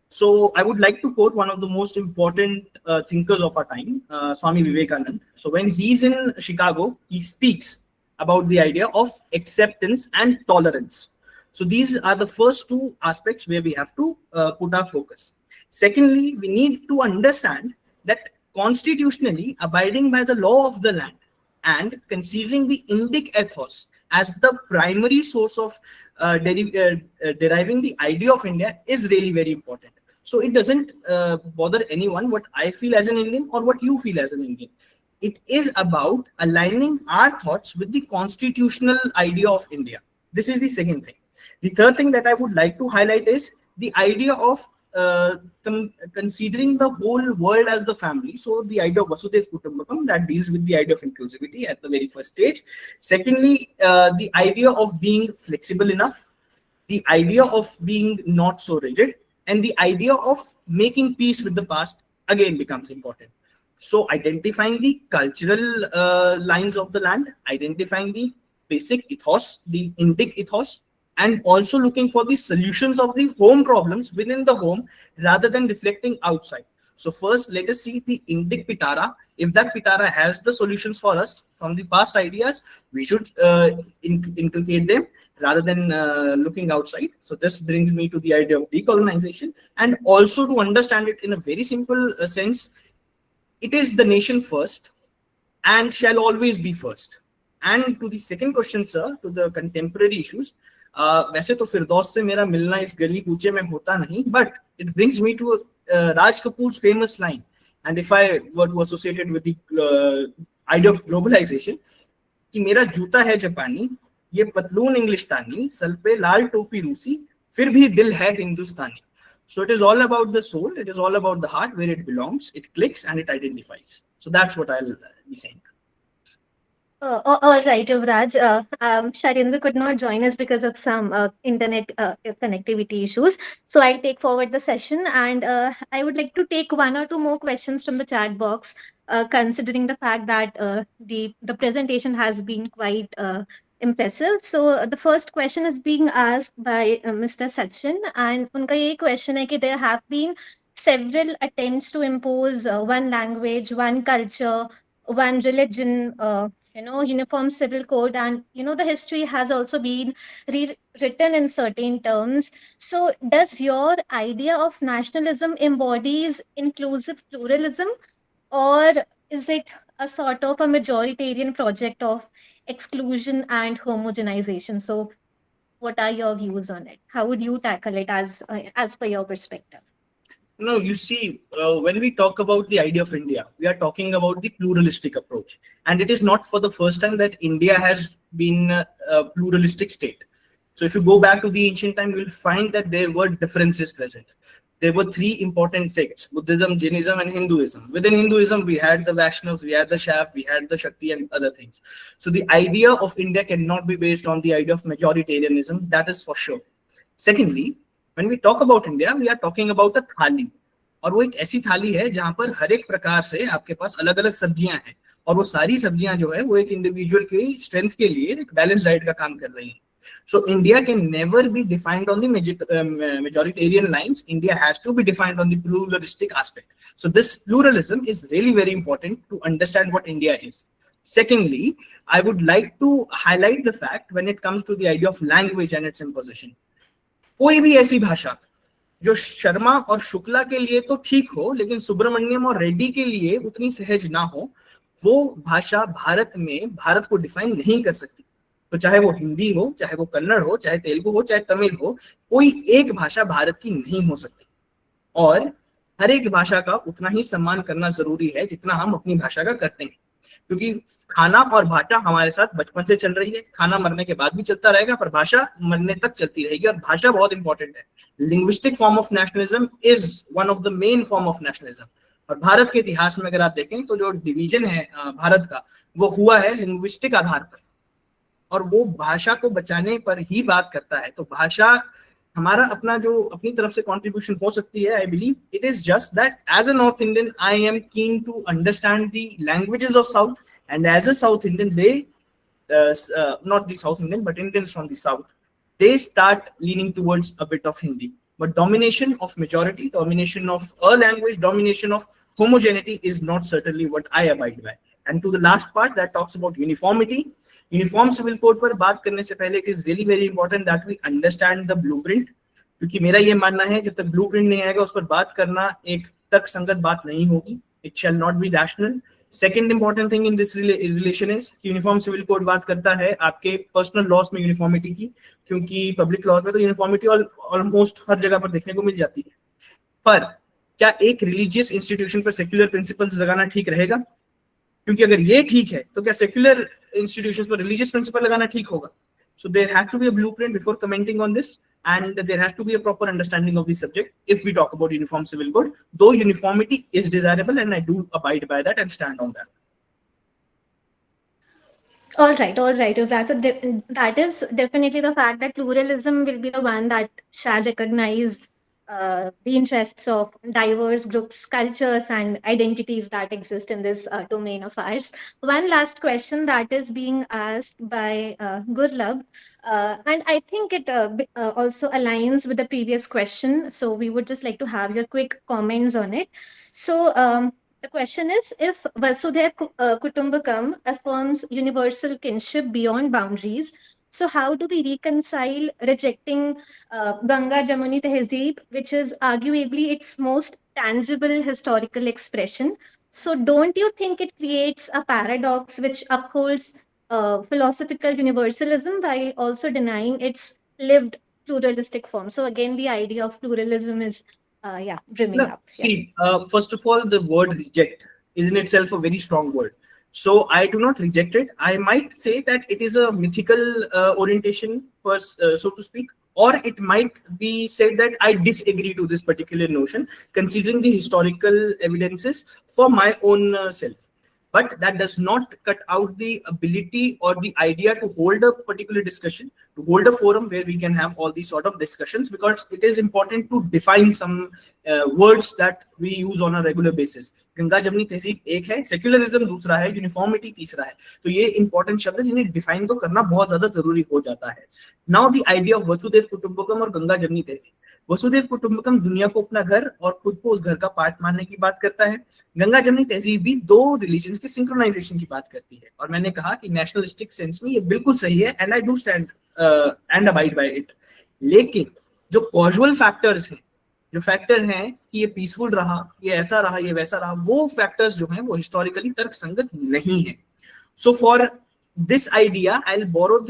So I would like to quote one of the most important thinkers of our time, Swami Vivekanand. So when he's in Chicago, he speaks about the idea of acceptance and tolerance. So these are the first two aspects where we have to put our focus. Secondly, we need to understand that constitutionally abiding by the law of the land and considering the Indic ethos as the primary source of deriving the idea of India is really very important. So it doesn't bother anyone what I feel as an Indian or what you feel as an Indian. It is about aligning our thoughts with the constitutional idea of India. This is the second thing. The third thing that I would like to highlight is the idea of considering the whole world as the family. So the idea of Vasudhaiva Kutumbakam, that deals with the idea of inclusivity at the very first stage. Secondly, the idea of being flexible enough, the idea of being not so rigid, and the idea of making peace with the past again becomes important. So identifying the cultural lines of the land, identifying the basic ethos, the Indic ethos, and also looking for the solutions of the home problems within the home rather than reflecting outside. So first, let us see the Indic Pitara. If that Pitara has the solutions for us from the past ideas, we should inculcate them rather than looking outside. So this brings me to the idea of decolonization, and also to understand it in a very simple sense. It is the nation first and shall always be first. And to the second question, sir, to the contemporary issues, वैसे तो फिरदौस से मेरा मिलना इस गली कूचे में होता नहीं, but it brings me to Raj Kapoor's famous line. And if I were to associate it with the idea of globalization, कि मेरा जूता है जापानी, ये पतलून इंग्लिशतानी, सर पे लाल टोपी रूसी, फिर भी दिल है हिंदुस्तानी. So it is all about the soul, it is all about the heart, where it belongs, it clicks and it identifies. So that's what I'll be saying. All right, Yuvraj. Shailendra could not join us because of some internet connectivity issues. So I'll take forward the session, and I would like to take one or two more questions from the chat box, considering the fact that the presentation has been quite impressive. So the first question is being asked by Mr. Sachin, and उनका ये question है कि there have been several attempts to impose one language, one culture, one religion, uniform civil code, and the history has also been rewritten in certain terms. So does your idea of nationalism embodies inclusive pluralism, or is it a sort of a majoritarian project of exclusion and homogenization? So what are your views on it? How would you tackle it as per your perspective? No, you see, when we talk about the idea of India, we are talking about the pluralistic approach. And it is not for the first time that India has been a pluralistic state. So if you go back to the ancient time, you will find that there were differences present. There were three important sects: Buddhism, Jainism, and Hinduism. Within Hinduism, we had the Vaishnavas, we had the Shaif, we had the Shakti, and other things. So the idea of India cannot be based on the idea of majoritarianism, that is for sure. Secondly, when we talk about India, we are talking about a थाली, और वो एक ऐसी थाली है जहां पर हर एक प्रकार से आपके पास अलग अलग सब्जियां हैं, और वो सारी सब्जियां जो है वो एक इंडिविजुअल की स्ट्रेंथ के लिए एक बैलेंस डाइट का काम कर रही हैं. So India can never be defined on the majoritarian lines. India has to be defined on the pluralistic aspect. So this pluralism is really very important to understand what India is. Secondly, I would like to highlight the fact when it comes to the idea of language and its imposition. कोई भी ऐसी भाषा जो शर्मा और शुक्ला के लिए तो ठीक हो, लेकिन सुब्रमण्यम और रेड्डी के लिए उतनी सहज ना हो, वो भाषा भारत में भारत को डिफाइन नहीं कर सकती. तो चाहे वो हिंदी हो, चाहे वो कन्नड़ हो, चाहे तेलुगु हो, चाहे तमिल हो, कोई एक भाषा भारत की नहीं हो सकती. और हर एक भाषा का उतना ही सम्मान करना जरूरी है जितना हम अपनी भाषा का करते हैं, क्योंकि खाना और भाषा हमारे साथ बचपन से चल रही है. खाना मरने के बाद भी चलता रहेगा, पर भाषा मरने तक चलती रहेगी, और भाषा बहुत इंपॉर्टेंट है. Linguistic form of nationalism is one of the main form of nationalism. और भारत के इतिहास में अगर आप देखें तो जो डिवीजन है भारत का, वो हुआ है लिंग्विस्टिक आधार पर, और वो भाषा को बचाने पर ही बात करता है. तो भाषा हमारा अपना जो अपनी तरफ से कंट्रीब्यूशन हो सकती है. I believe it is just that as a North Indian I am keen to understand the languages of South, and as a South Indian they not the South Indian but Indians from the South, they start leaning towards a bit of Hindi. But domination of majority, domination of a language, domination of homogeneity is not certainly what I abide by. And to the last part that talks about uniformity, uniform civil code पर बात करने से पहले it is really very important that we understand the blueprint, क्योंकि मेरा ये मानना है जब तक ब्लूप्रिंट नहीं आएगा उस पर बात करना एक तर्कसंगत बात नहीं होगी. It shall not be rational. Second important thing in this relation is uniform civil code बात करता है आपके पर्सनल लॉज में यूनिफॉर्मिटी की, क्योंकि पब्लिक लॉज में तो यूनिफॉर्मिटी ऑलमोस्ट हर जगह पर देखने को मिल जाती है. पर क्या एक रिलीजियस इंस्टीट्यूशन पर सेक्युलर प्रिंसिपल्स लगाना ठीक रहेगा? क्योंकि अगर ये ठीक है तो क्या सेक्युलर इंस्टीट्यूशंस पर रिलीजियस प्रिंसिपल लगाना ठीक होगा? So there has to be a blueprint before commenting on this, and there has to be a proper understanding of the subject if we talk about uniform civil code, though uniformity is desirable and I do abide by that and stand on that. All right. So that is definitely the fact that pluralism will be the one that shall recognize the interests of diverse groups, cultures, and identities that exist in this domain of ours. One last question that is being asked by Gurlab, and I think it also aligns with the previous question. So we would just like to have your quick comments on it. So the question is, if Vasudhaiva Kutumbakam affirms universal kinship beyond boundaries, so how do we reconcile rejecting Ganga Jamuni Tehzeeb, which is arguably its most tangible historical expression? So don't you think it creates a paradox which upholds philosophical universalism while also denying its lived pluralistic form? So again, the idea of pluralism is, yeah, brimming No, up. Yeah. see, first of all, the word reject is in itself a very strong word. So I do not reject it. I might say that it is a mythical orientation, so to speak, or it might be said that I disagree to this particular notion, considering the historical evidences for my own self. But that does not cut out the ability or the idea to hold a particular discussion, to hold a forum where we can have all these sort of discussions, because it is important to define some words that we use on a regular basis. Ganga जमनी तहजीब एक है, secularism दूसरा है, uniformity तीसरा है. तो ये इंपॉर्टेंट शब्द है जिन्हें डिफाइन तो करना बहुत ज्यादा जरूरी हो जाता है. Now the idea of Vasudhaiva Kutumbakam और गंगा जमनी तहजीब. वसुदेव कुटुंबकम दुनिया को अपना घर और खुद को उस घर का पार्ट मानने की बात करता है. गंगा जमनी तहजीब भी दो रिलीजन्स के सिंक्रोनाइजेशन की बात करती है. और मैंने कहा कि नेशनलिस्टिक सेंस में ये बिल्कुल सही है, and I do stand and abide by it. लेकिन जो कॉजुअल फैक्टर्स हैं, जो फैक्टर हैं कि ये पीसफुल रहा, ये ऐसा रहा, ये वैसा रहा, वो फैक्टर्स जो हैं वो हिस्टोरिकली तर्कसंगत नहीं है. So for this idea I will borrow the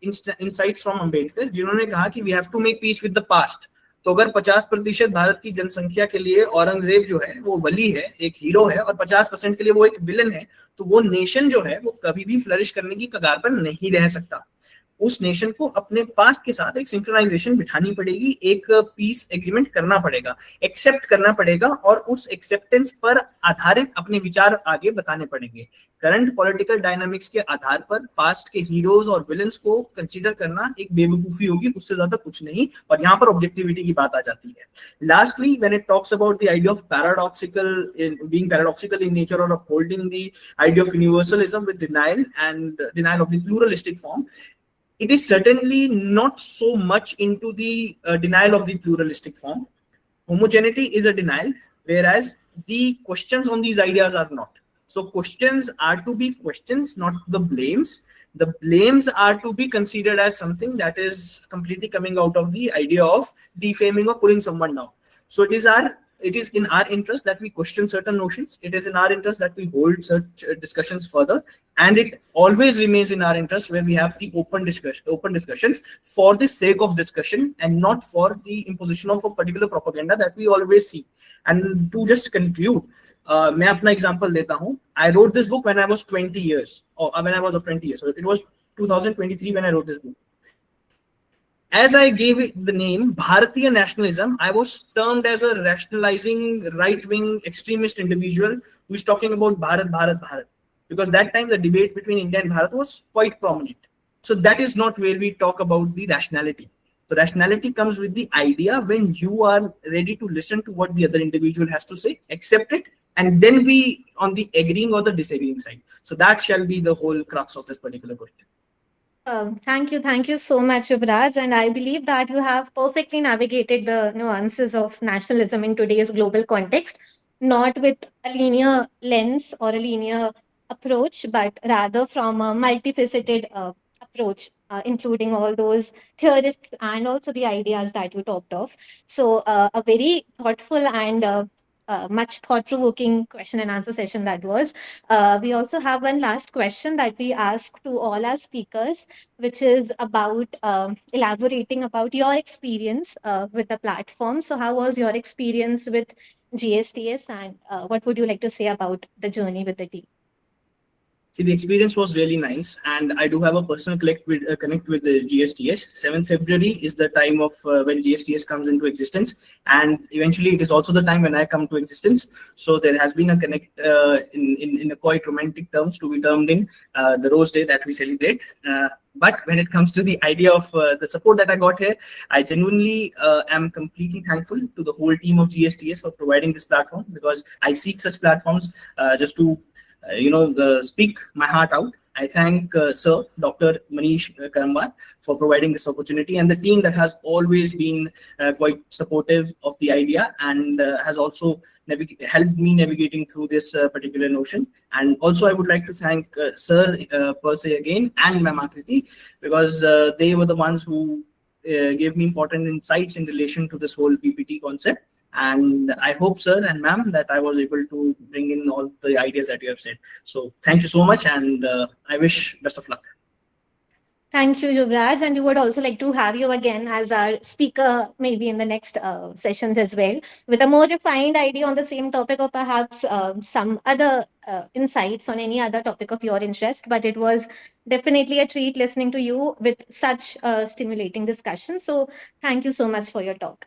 insights from Ambedkar, जिन्होंने कहा कि we have to make peace with the past. तो अगर 50% भारत की जनसंख्या के लिए औरंगजेब जो है वो वली है, एक हीरो है, और 50% के लिए वो एक विलन है, तो वो नेशन जो है वो कभी भी फ्लरिश करने की कगार पर नहीं रह सकता. उस नेशन को अपने पास्ट के साथ एक सिंक्रोनाइजेशन बिठानी पड़ेगी, एक पीस एग्रीमेंट करना पड़ेगा, एक्सेप्ट करना पड़ेगा, और उस एक्सेप्टेंस पर आधारित अपने विचार आगे बताने पड़ेंगे. करंट पॉलिटिकल डायनामिक्स के आधार पर पास्ट के हीरोज और विलन्स को कंसीडर करना एक बेवकूफी होगी, उससे ज्यादा कुछ नहीं. और यहाँ पर ऑब्जेक्टिविटी की बात आ जाती है. Lastly, when it talks about the idea of being paradoxical in nature और upholding the idea of universalism with denial of the pluralistic form, it is certainly not so much into the denial of the pluralistic form. Homogeneity is a denial, whereas the questions on these ideas are not. So questions are to be questions, not the blames. The blames are to be considered as something that is completely coming out of the idea of defaming or pulling someone down. So it is in our interest that we question certain notions. It is in our interest that we hold such discussions further, and it always remains in our interest where we have the open discussions for the sake of discussion and not for the imposition of a particular propaganda that we always see. And to just conclude, मैं अपना example देता हूँ. I wrote this book when I was 20 years, or when I was of 20 years. So it was 2023 when I wrote this book. As I gave it the name Bharatiya nationalism, I was termed as a rationalizing right-wing extremist individual who is talking about Bharat, Bharat, Bharat. Because that time the debate between India and Bharat was quite prominent. So that is not where we talk about the rationality. So rationality comes with the idea when you are ready to listen to what the other individual has to say, accept it, and then be on the agreeing or the disagreeing side. So that shall be the whole crux of this particular question. Thank you so much, Yuvraj. And I believe that you have perfectly navigated the nuances of nationalism in today's global context, not with a linear lens or a linear approach, but rather from a multifaceted approach, including all those theorists and also the ideas that you talked of. So, a very thoughtful and much thought-provoking question and answer session that was. We also have one last question that we ask to all our speakers, which is about elaborating about your experience with the platform. So how was your experience with GSTS, and what would you like to say about the journey with the team? See, the experience was really nice, and I do have a personal connect with the GSTS. 7th February is the time of when GSTS comes into existence, and eventually it is also the time when I come to existence. So there has been a connect in a quite romantic terms to be termed in the Rose Day that we celebrate. But when it comes to the idea of the support that I got here, I genuinely am completely thankful to the whole team of GSTS for providing this platform, because I seek such platforms just to speak my heart out. I thank Sir Dr. Manish Karamwar for providing this opportunity, and the team that has always been quite supportive of the idea and has also helped me navigating through this particular notion. And also I would like to thank Sir per se again, and Ma'am Akriti, because they were the ones who gave me important insights in relation to this whole PPT concept. And I hope, sir and ma'am, that I was able to bring in all the ideas that you have said. So thank you so much, and I wish best of luck. Thank you, Yuvraj, and we would also like to have you again as our speaker, maybe in the next sessions as well, with a more refined idea on the same topic, or perhaps some other insights on any other topic of your interest. But it was definitely a treat listening to you with such stimulating discussion. So, thank you so much for your talk.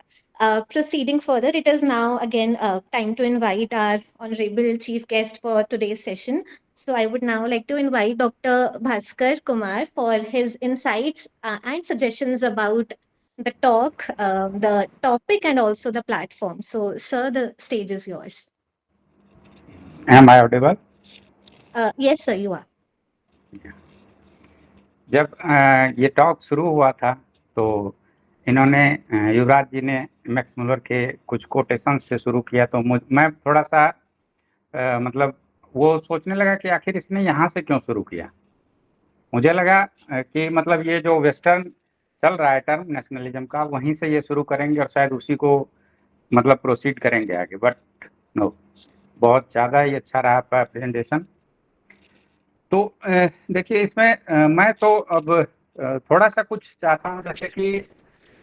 Proceeding further, it is now again time to invite our honorable chief guest for today's session. So I would now like to invite Dr. Bhaskar Kumar for his insights and suggestions about the talk, the topic, and also the platform. So, sir, the stage is yours. Am I audible? Yes, sir, you are. जब ये talk शुरू हुआ था तो इन्होंने युवराज जी ने Max Muller के कुछ कोटेशन से शुरू किया, तो मैं थोड़ा सा मतलब वो सोचने लगा कि आखिर इसने यहाँ से क्यों शुरू किया। मुझे लगा कि मतलब ये जो वेस्टर्न चल रहा है टर्म नेशनलिज्म का, वहीं से ये शुरू करेंगे और शायद उसी को मतलब प्रोसीड करेंगे आगे, बट नो, बहुत ज़्यादा ही अच्छा रहा आपका प्रेजेंटेशन। तो देखिए इसमें मैं तो अब थोड़ा सा कुछ चाहता हूँ, जैसे कि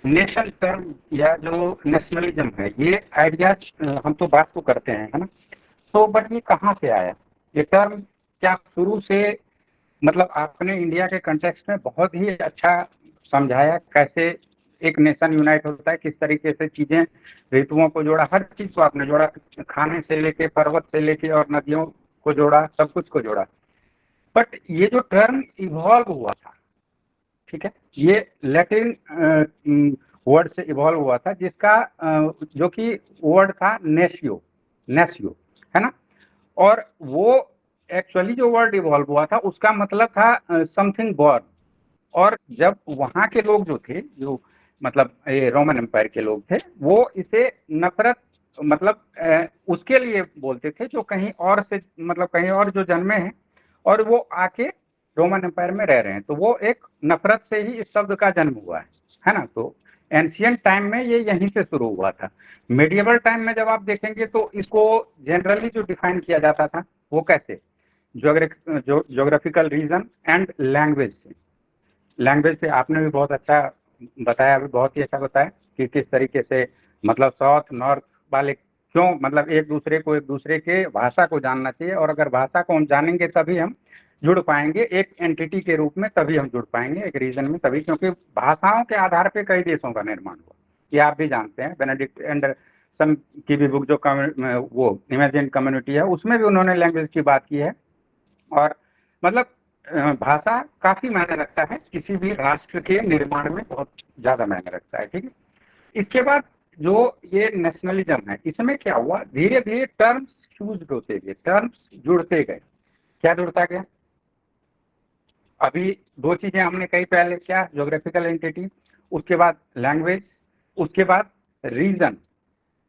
नेशन टर्म या जो नेशनलिज्म है, ये आइडियाज हम तो बात तो करते हैं, है ना, तो बट ये कहाँ से आया ये टर्म? क्या शुरू से मतलब आपने इंडिया के कंटेक्स्ट में बहुत ही अच्छा समझाया कैसे एक नेशन यूनाइट होता है, किस तरीके से चीज़ें, ऋतुओं को जोड़ा, हर चीज़ को आपने जोड़ा, खाने से लेके पर्वत से लेके और नदियों को जोड़ा, सब कुछ को जोड़ा। बट ये जो टर्म इवॉल्व हुआ था, ठीक है, ये लैटिन वर्ड से इवॉल्व हुआ था, जिसका जो कि वर्ड था नेशियो, नेशियो, है ना, और वो एक्चुअली जो वर्ड इवॉल्व हुआ था उसका मतलब था समथिंग बॉर्न। और जब वहाँ के लोग जो थे, जो मतलब रोमन एम्पायर के लोग थे, वो इसे नफरत मतलब उसके लिए बोलते थे जो कहीं और से मतलब कहीं और जो जन्मे हैं और वो आके रोमन एम्पायर में रह रहे हैं, तो वो एक नफरत से ही इस शब्द का जन्म हुआ है ना। तो एंशियंट टाइम में ये यहीं से शुरू हुआ था। मेडिएवल टाइम में जब आप देखेंगे तो इसको जनरली जो डिफाइन किया जाता था वो कैसे, ज्योग्राफिकल रीजन एंड लैंग्वेज से। लैंग्वेज से आपने भी बहुत अच्छा बताया, अभी बहुत ही अच्छा बताया कि किस तरीके से मतलब साउथ नॉर्थ वाले क्यों मतलब एक दूसरे के भाषा को जानना चाहिए, और अगर भाषा को हम जानेंगे तभी हम जुड़ पाएंगे एक एंटिटी के रूप में, तभी हम जुड़ पाएंगे एक रीजन में, तभी, क्योंकि भाषाओं के आधार पे कई देशों का निर्माण हुआ, ये आप भी जानते हैं। बेनेडिक्ट एंडरसन की भी बुक जो वो इमेजिन कम्युनिटी है, उसमें भी उन्होंने लैंग्वेज की बात की है। और मतलब भाषा काफी मायने रखता है, किसी भी राष्ट्र के निर्माण में बहुत ज्यादा मायने रखता है, ठीक है। इसके बाद जो ये नेशनलिज्म है, इसमें क्या हुआ, धीरे धीरे टर्म्स फ्यूज होते गए, टर्म्स जुड़ते गए। क्या जुड़ता गया? अभी दो चीजें हमने कही पहले, क्या, ज्योग्राफिकल एंटिटी, उसके बाद लैंग्वेज, उसके बाद रीजन,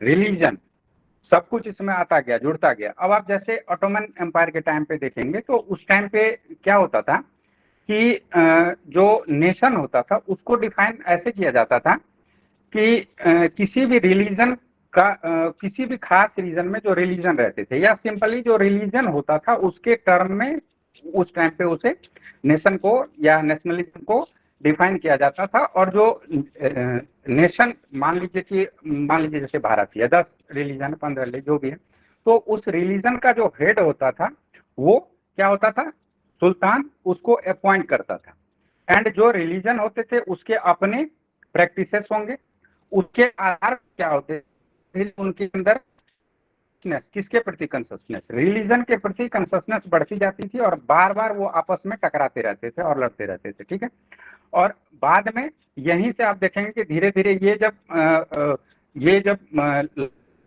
रिलीजन, सब कुछ इसमें आता गया, जुड़ता गया। अब आप जैसे ऑटोमन एम्पायर के टाइम पे देखेंगे तो उस टाइम पे क्या होता था कि जो नेशन होता था उसको डिफाइन ऐसे किया जाता था कि किसी भी रिलीजन का किसी भी खास रीजन में जो रिलीजन रहते थे, या सिंपली जो रिलीजन होता था उसके टर्म में उस टाइम पे उसे नेशन को या नेशनलिज्म को डिफाइन किया जाता था। और जो नेशन मान लीजिए जैसे भारत है, 10 रिलीजन 15 जो भी है, तो उस रिलीजन का जो हेड होता था वो क्या होता था, सुल्तान उसको अपॉइंट करता था। एंड जो रिलीजन होते थे उसके अपने प्रैक्टिसेस होंगे, उसके आधार क्या होते थे, उनके अंदर किसके प्रति कंससनेस, रिलीजन के प्रति कंससनेस बढ़ती जाती थी, और बार बार वो आपस में टकराते रहते थे और लड़ते रहते थे, ठीक है। और बाद में यहीं से आप देखेंगे कि धीरे धीरे ये जब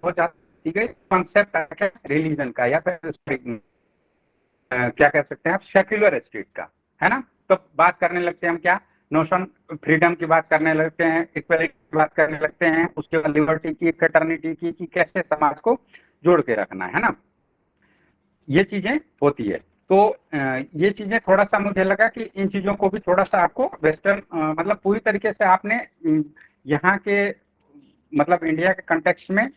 हो जाती गई कॉन्सेप्ट रिलीजन का, या फिर क्या कह सकते हैं आप, सेक्युलर स्टेट का, है ना। तो बात करने लगते हैं हम क्या, नोशन फ्रीडम की बात करने लगते हैं, इक्वलिटी की बात करने लगते हैं, उसके बाद लिबर्टी की, फ्रेटर्निटी की, कि कैसे समाज को जोड़ के रखना है ना, ये चीजें होती है। तो ये चीजें थोड़ा सा मुझे लगा कि इन चीजों को भी थोड़ा सा आपको वेस्टर्न मतलब पूरी तरीके से आपने यहाँ के मतलब इंडिया के कंटेक्स्ट में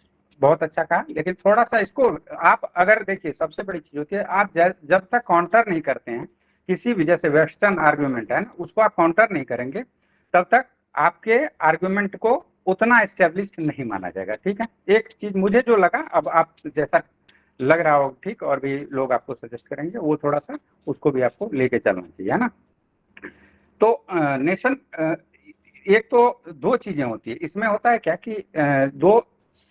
बहुत अच्छा कहा, लेकिन थोड़ा सा इसको आप अगर देखिए, सबसे बड़ी चीज होती है, आप जब तक काउंटर नहीं करते हैं किसी भी, जैसे वेस्टर्न आर्ग्यूमेंट है ना, उसको आप काउंटर नहीं करेंगे, तब तक आपके आर्ग्यूमेंट को उतना एस्टेब्लिश्ड नहीं माना जाएगा। ठीक है, एक चीज मुझे जो लगा, अब आप जैसा लग रहा हो ठीक, और भी लोग आपको सजेस्ट करेंगे, वो थोड़ा सा उसको भी आपको लेके चलना चाहिए, है ना। तो नेशन, एक तो दो चीजें होती है इसमें, होता है क्या कि दो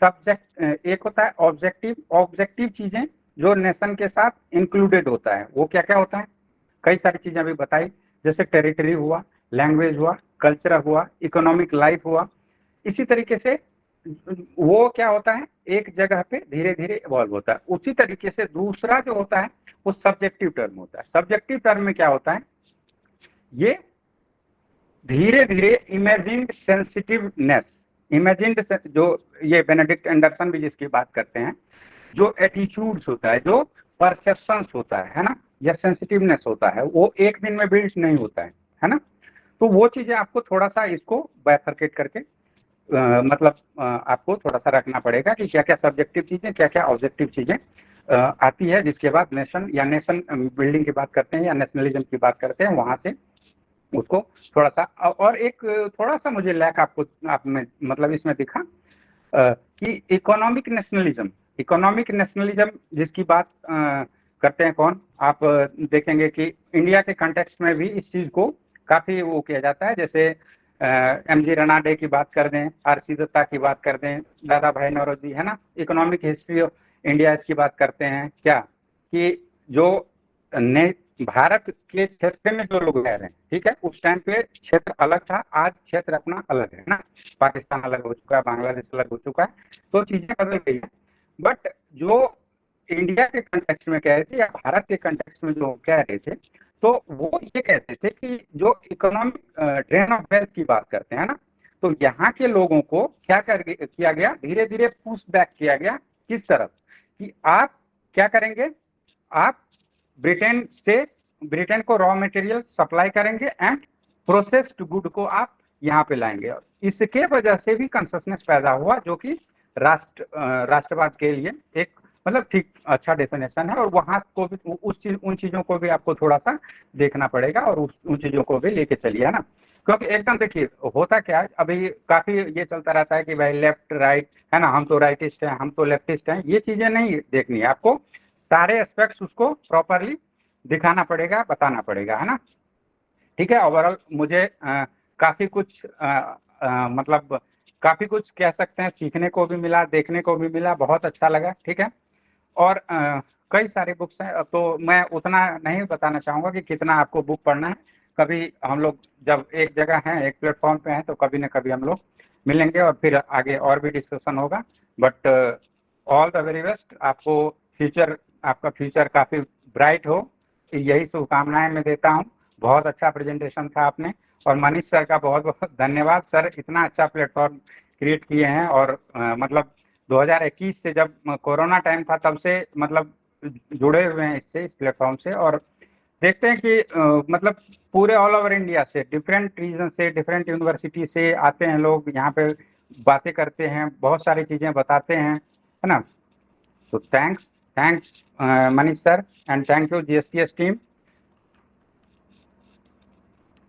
सब्जेक्ट, एक होता है ऑब्जेक्टिव, ऑब्जेक्टिव चीजें जो नेशन के साथ इंक्लूडेड होता है, वो क्या क्या होता है, कई सारी चीजें अभी बताई, जैसे टेरिटरी हुआ, लैंग्वेज हुआ, कल्चर हुआ, इकोनॉमिक लाइफ हुआ। इसी तरीके से वो क्या होता है, एक जगह पे धीरे धीरे इवॉल्व होता है। उसी तरीके से दूसरा जो होता है वो सब्जेक्टिव टर्म होता है। सब्जेक्टिव टर्म में क्या होता है, ये धीरे धीरे इमेजिन्ड सेंसिटिवनेस, इमेजिन्ड जो ये बेनेडिक्ट एंडरसन भी जिसकी बात करते हैं, जो एटीट्यूड्स होता है, जो परसेप्शंस होता है ना, या सेंसिटिवनेस होता है, वो एक दिन में बिल्ड नहीं होता है ना। तो वो चीजें आपको थोड़ा सा इसको बाइफरकेट करके मतलब आपको थोड़ा सा रखना पड़ेगा कि क्या क्या सब्जेक्टिव चीजें, क्या क्या ऑब्जेक्टिव चीजें आती है, जिसके बाद नेशन या नेशन बिल्डिंग की बात करते हैं या नेशनलिज्म की बात करते हैं, वहां से उसको थोड़ा सा। और एक थोड़ा सा मुझे लैक आपको आप में मतलब इसमें दिखा कि इकोनॉमिक नेशनलिज्म, इकोनॉमिक नेशनलिज्म जिसकी बात करते हैं कौन, आप देखेंगे कि इंडिया के कंटेक्स्ट में भी इस चीज को काफी वो किया जाता है। जैसे एमजी रनाडे की बात कर दें, आरसी दत्ता की बात कर दें, दादा भाई नौरोजी, है ना, इकोनॉमिक हिस्ट्री ऑफ इंडिया इसकी बात करते हैं, क्या कि जो भारत के क्षेत्र में जो लोग रह रहे हैं, ठीक है, उस टाइम पे क्षेत्र अलग था, आज क्षेत्र अपना अलग है ना, पाकिस्तान अलग हो चुका है, बांग्लादेश अलग हो चुका है, तो चीजें बदल गई है। बट जो इंडिया के कंटेक्स्ट में कह रहे थे या भारत के कंटेक्स्ट में जो कह रहे थे, तो वो ये कहते थे कि जो इकोनॉमिक ड्रेन ऑफ वेल्थ की बात करते हैं ना, तो यहाँ के लोगों को क्या किया गया, धीरे धीरे पुश बैक किया गया, किस तरफ, कि आप क्या करेंगे, आप ब्रिटेन को रॉ मटेरियल सप्लाई करेंगे एंड प्रोसेस्ड गुड को आप यहाँ पे लाएंगे। इसके वजह से भी कंसियसनेस पैदा हुआ, जो कि राष्ट्रवाद के लिए एक मतलब ठीक अच्छा डेफिनेशन है। और वहां को भी उन चीजों को भी आपको थोड़ा सा देखना पड़ेगा और उन चीजों को भी लेके चलिए, है ना। क्योंकि एकदम देखिए होता क्या है, अभी काफी ये चलता रहता है कि भाई लेफ्ट राइट, है ना, हम तो राइटिस्ट हैं, हम तो लेफ्टिस्ट हैं, ये चीजें नहीं देखनी है आपको, सारे एस्पेक्ट्स उसको प्रॉपरली दिखाना पड़ेगा, बताना पड़ेगा, है ना। ठीक है, ओवरऑल मुझे काफी कुछ मतलब काफी कुछ कह सकते हैं सीखने को भी मिला, देखने को भी मिला, बहुत अच्छा लगा। ठीक है, और कई सारे बुक्स हैं, तो मैं उतना नहीं बताना चाहूंगा कि कितना आपको बुक पढ़ना है। कभी हम लोग जब एक जगह हैं, एक प्लेटफॉर्म पे हैं, तो कभी ना कभी हम लोग मिलेंगे और फिर आगे और भी डिस्कशन होगा। But all the very best, आपको फ्यूचर, आपका फ्यूचर काफी ब्राइट हो, यही शुभकामनाएं मैं देता हूँ। बहुत अच्छा प्रेजेंटेशन था आपने, और मनीष सर का बहुत बहुत धन्यवाद। सर इतना अच्छा प्लेटफॉर्म क्रिएट किए हैं, और मतलब 2021 से जब कोरोना टाइम था तब से मतलब जुड़े हुए हैं इससे, इस प्लेटफॉर्म से। और देखते हैं कि मतलब पूरे ऑल ओवर इंडिया से, डिफरेंट रीजन से, डिफरेंट यूनिवर्सिटी से आते हैं लोग, यहाँ पे बातें करते हैं, बहुत सारी चीजें बताते हैं, है ना। तो thanks, thanks Manish sir, and thank you GSTS team.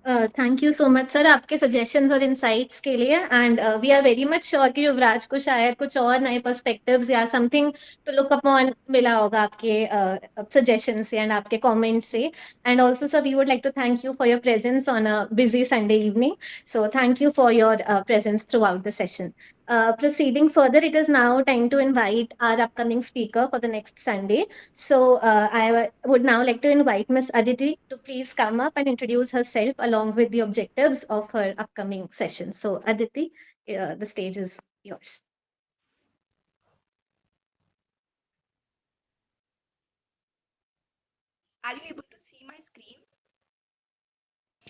Thank you so much sir आपके सजेशंस और इनसाइट्स के लिए, and we are very much sure कि युवराज को शायद कुछ और नए पर्सपेक्टिव्स या समथिंग टू लुक अपॉन मिला होगा आपके सजेशन से एंड आपके कमेंट्स से। And also sir we would like to thank you for your presence on a busy Sunday evening, so thank you for your presence throughout the session. Proceeding further, it is now time to invite our upcoming speaker for the next Sunday. So would now like to invite Miss Aditi to please come up and introduce herself along with the objectives of her upcoming session. So Aditi, the stage is yours. Are you able to see my screen?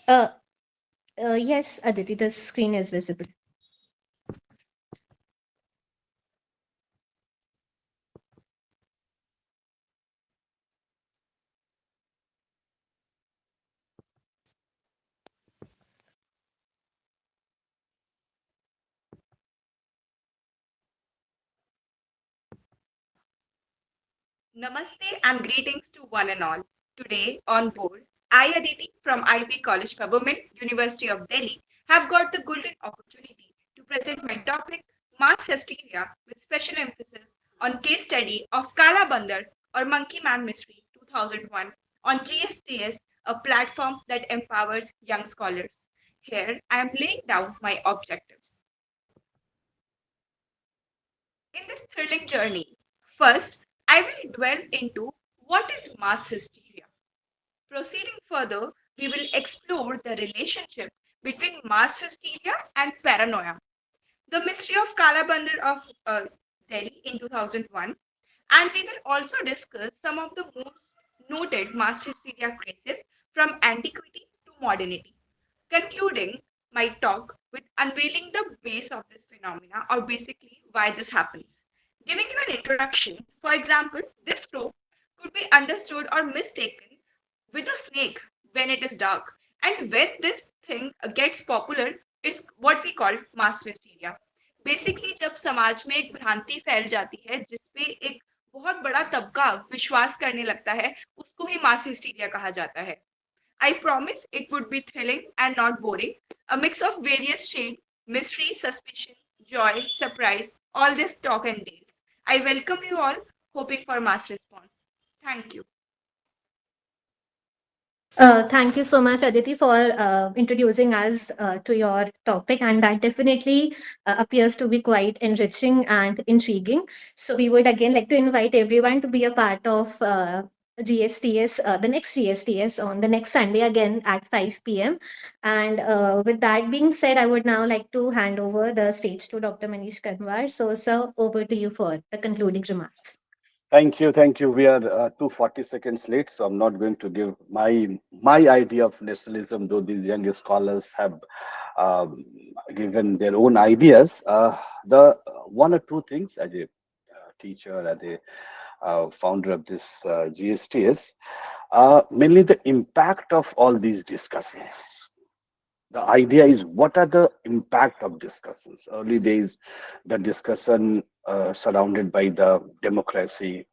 Uh, yes, Aditi, the screen is visible. Namaste and greetings to one and all. Today on board, I, Aditi from IB College Faberman, University of Delhi, have got the golden opportunity to present my topic, mass hysteria, with special emphasis on case study of Kala Bandar or Monkey Man Mystery 2001 on GSTS, a platform that empowers young scholars. Here, I am laying down my objectives. In this thrilling journey, first, I will dwell into what is mass hysteria. Proceeding further, we will explore the relationship between mass hysteria and paranoia, the mystery of Kalabandar of Delhi in 2001, and we will also discuss some of the most noted mass hysteria cases from antiquity to modernity, concluding my talk with unveiling the base of this phenomena, or basically why this happens. Giving you an introduction, for example, this trope could be understood or mistaken with a snake when it is dark. And when this thing gets popular, it's what we call mass hysteria. Basically जब समाज में एक भ्रांति फैल जाती है जिसपे एक बहुत बड़ा तबका विश्वास करने लगता है, उसको ही मास हिस्टीरिया कहा जाता है. I promise it would be thrilling and not boring. A mix of various shade, mystery, suspicion, joy, surprise, all this talk and tales. I welcome you all, hoping for mass response. Thank you. Thank you so much, Aditi, for introducing us to your topic, and that definitely appears to be quite enriching and intriguing. So, we would again like to invite everyone to be a part of GSTS, the next GSTS on the next Sunday again at 5 p.m. And with that being said, I would now like to hand over the stage to Dr. Manish Kanwar. So, sir, over to you for the concluding remarks. Thank you, thank you. We are 240 seconds late, so I'm not going to give my idea of nationalism, though these young scholars have um, given their own ideas. The one or two things as a teacher, as a founder of this GSTS, mainly the impact of all these discussions. The idea is what are the impact of discussions. Early days, the discussion surrounded by the democracy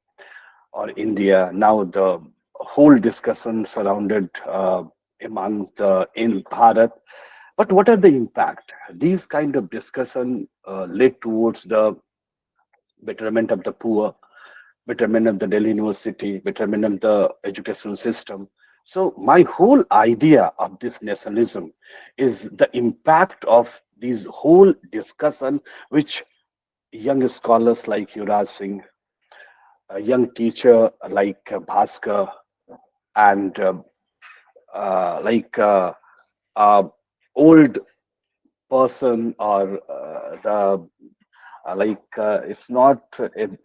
or India. Now the whole discussion surrounded among the in Bharat. But what are the impact? These kind of discussion led towards the betterment of the poor, betterment of the Delhi University, betterment of the educational system. So my whole idea of this nationalism is the impact of these whole discussion, which young scholars like Yuvraj Singh, a young teacher like Bhaskar, and like old person or the it's not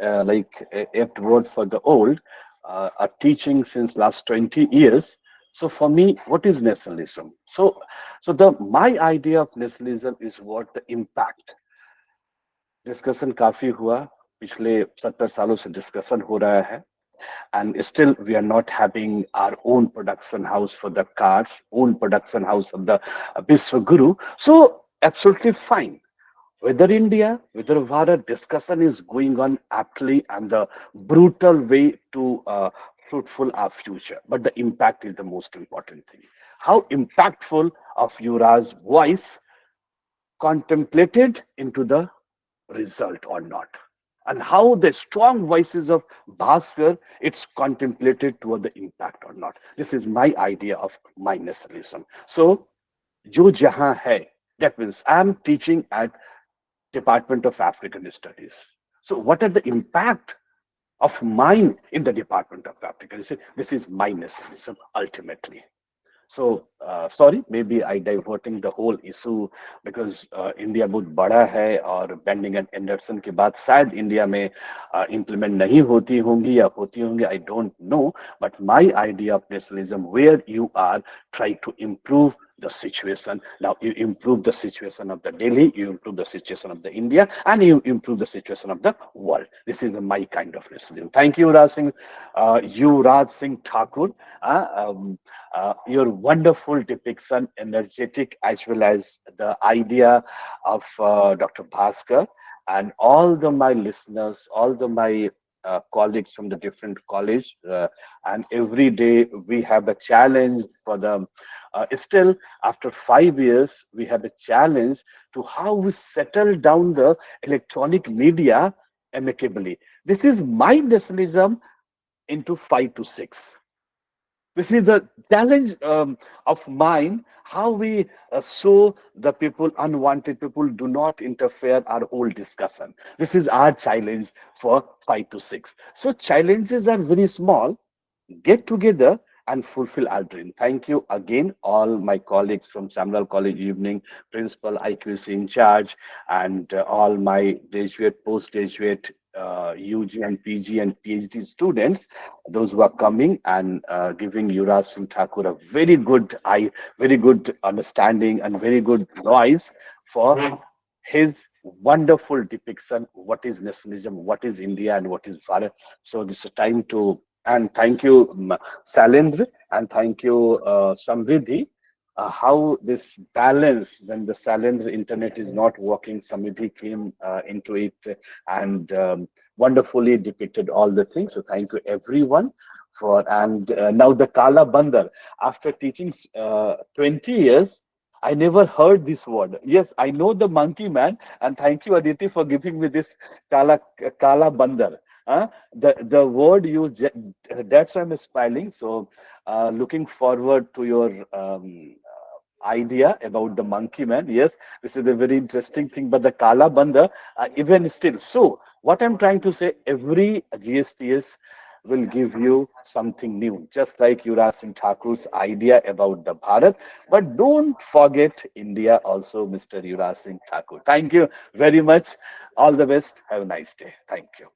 like a apt word for the old, are teaching since last 20 years. So for me, what is nationalism? So the my idea of nationalism is what the impact. Discussion काफी हुआ, पिछले 70 सालों से discussion हो रहा है, and still we are not having our own production house for the cars, own production house of the Vishwaguru. So absolutely fine. Whether India, whether Bharat, discussion is going on aptly and the brutal way to fruitful our future. But the impact is the most important thing. How impactful of Yuraj's voice contemplated into the result or not, and how the strong voices of Bhaskar it's contemplated toward the impact or not. This is my idea of my nationalism. So, jo jahan hai, that means I am teaching at Department of African Studies. So, what are the impact of mine in the Department of African Studies? This is my nationalism ultimately. So sorry, maybe I diverting the whole issue because India बहुत बड़ा है और bending and Anderson के बाद शायद India में implement नहीं होती होंगी या होती होंगी, I don't know. But my idea of nationalism, where you are trying to improve the situation. Now you improve the situation of the Delhi, you improve the situation of the India, and you improve the situation of the world. This is my kind of nationalism. Thank you, Yuvraj Singh Thakur. Your wonderful depiction, energetic, as well as the idea of Dr. Bhaskar, and all the my listeners, all the my colleagues from the different college, and every day we have a challenge for them. Still, after 5 years, we have a challenge to how we settle down the electronic media amicably. This is my nationalism into 5 to 6. This is the challenge of mine, how we show the people, unwanted people, do not interfere our whole discussion. This is our challenge for 5 to 6. So challenges are very small. Get together and fulfill our dream. Thank you again, all my colleagues from Samral College Evening, Principal, IQC in charge, and all my graduate, postgraduate, UG and PG and PhD students, those who are coming and giving Yuvraj Singh Thakur a very good understanding and very good voice for his wonderful depiction what is nationalism, what is India, and what is Bharat. So this is time to, and thank you, Salendra, and thank you, Samriddhi. How this balance, when the Salendra internet is not working, Samriddhi came into it and wonderfully depicted all the things. So thank you everyone for, and now the Kala Bandar. After teaching 20 years, I never heard this word. Yes, I know the monkey man, and thank you, Aditi, for giving me this Kala Bandar. The word you, that's why I'm smiling. So looking forward to your idea about the monkey man. Yes, this is a very interesting thing, but the Kala Bandar, even still. So what I'm trying to say, every GSTS will give you something new, just like Yuvraj Singh Thakur's idea about the Bharat. But don't forget India also, Mr. Yuvraj Singh Thakur. Thank you very much. All the best. Have a nice day. Thank you.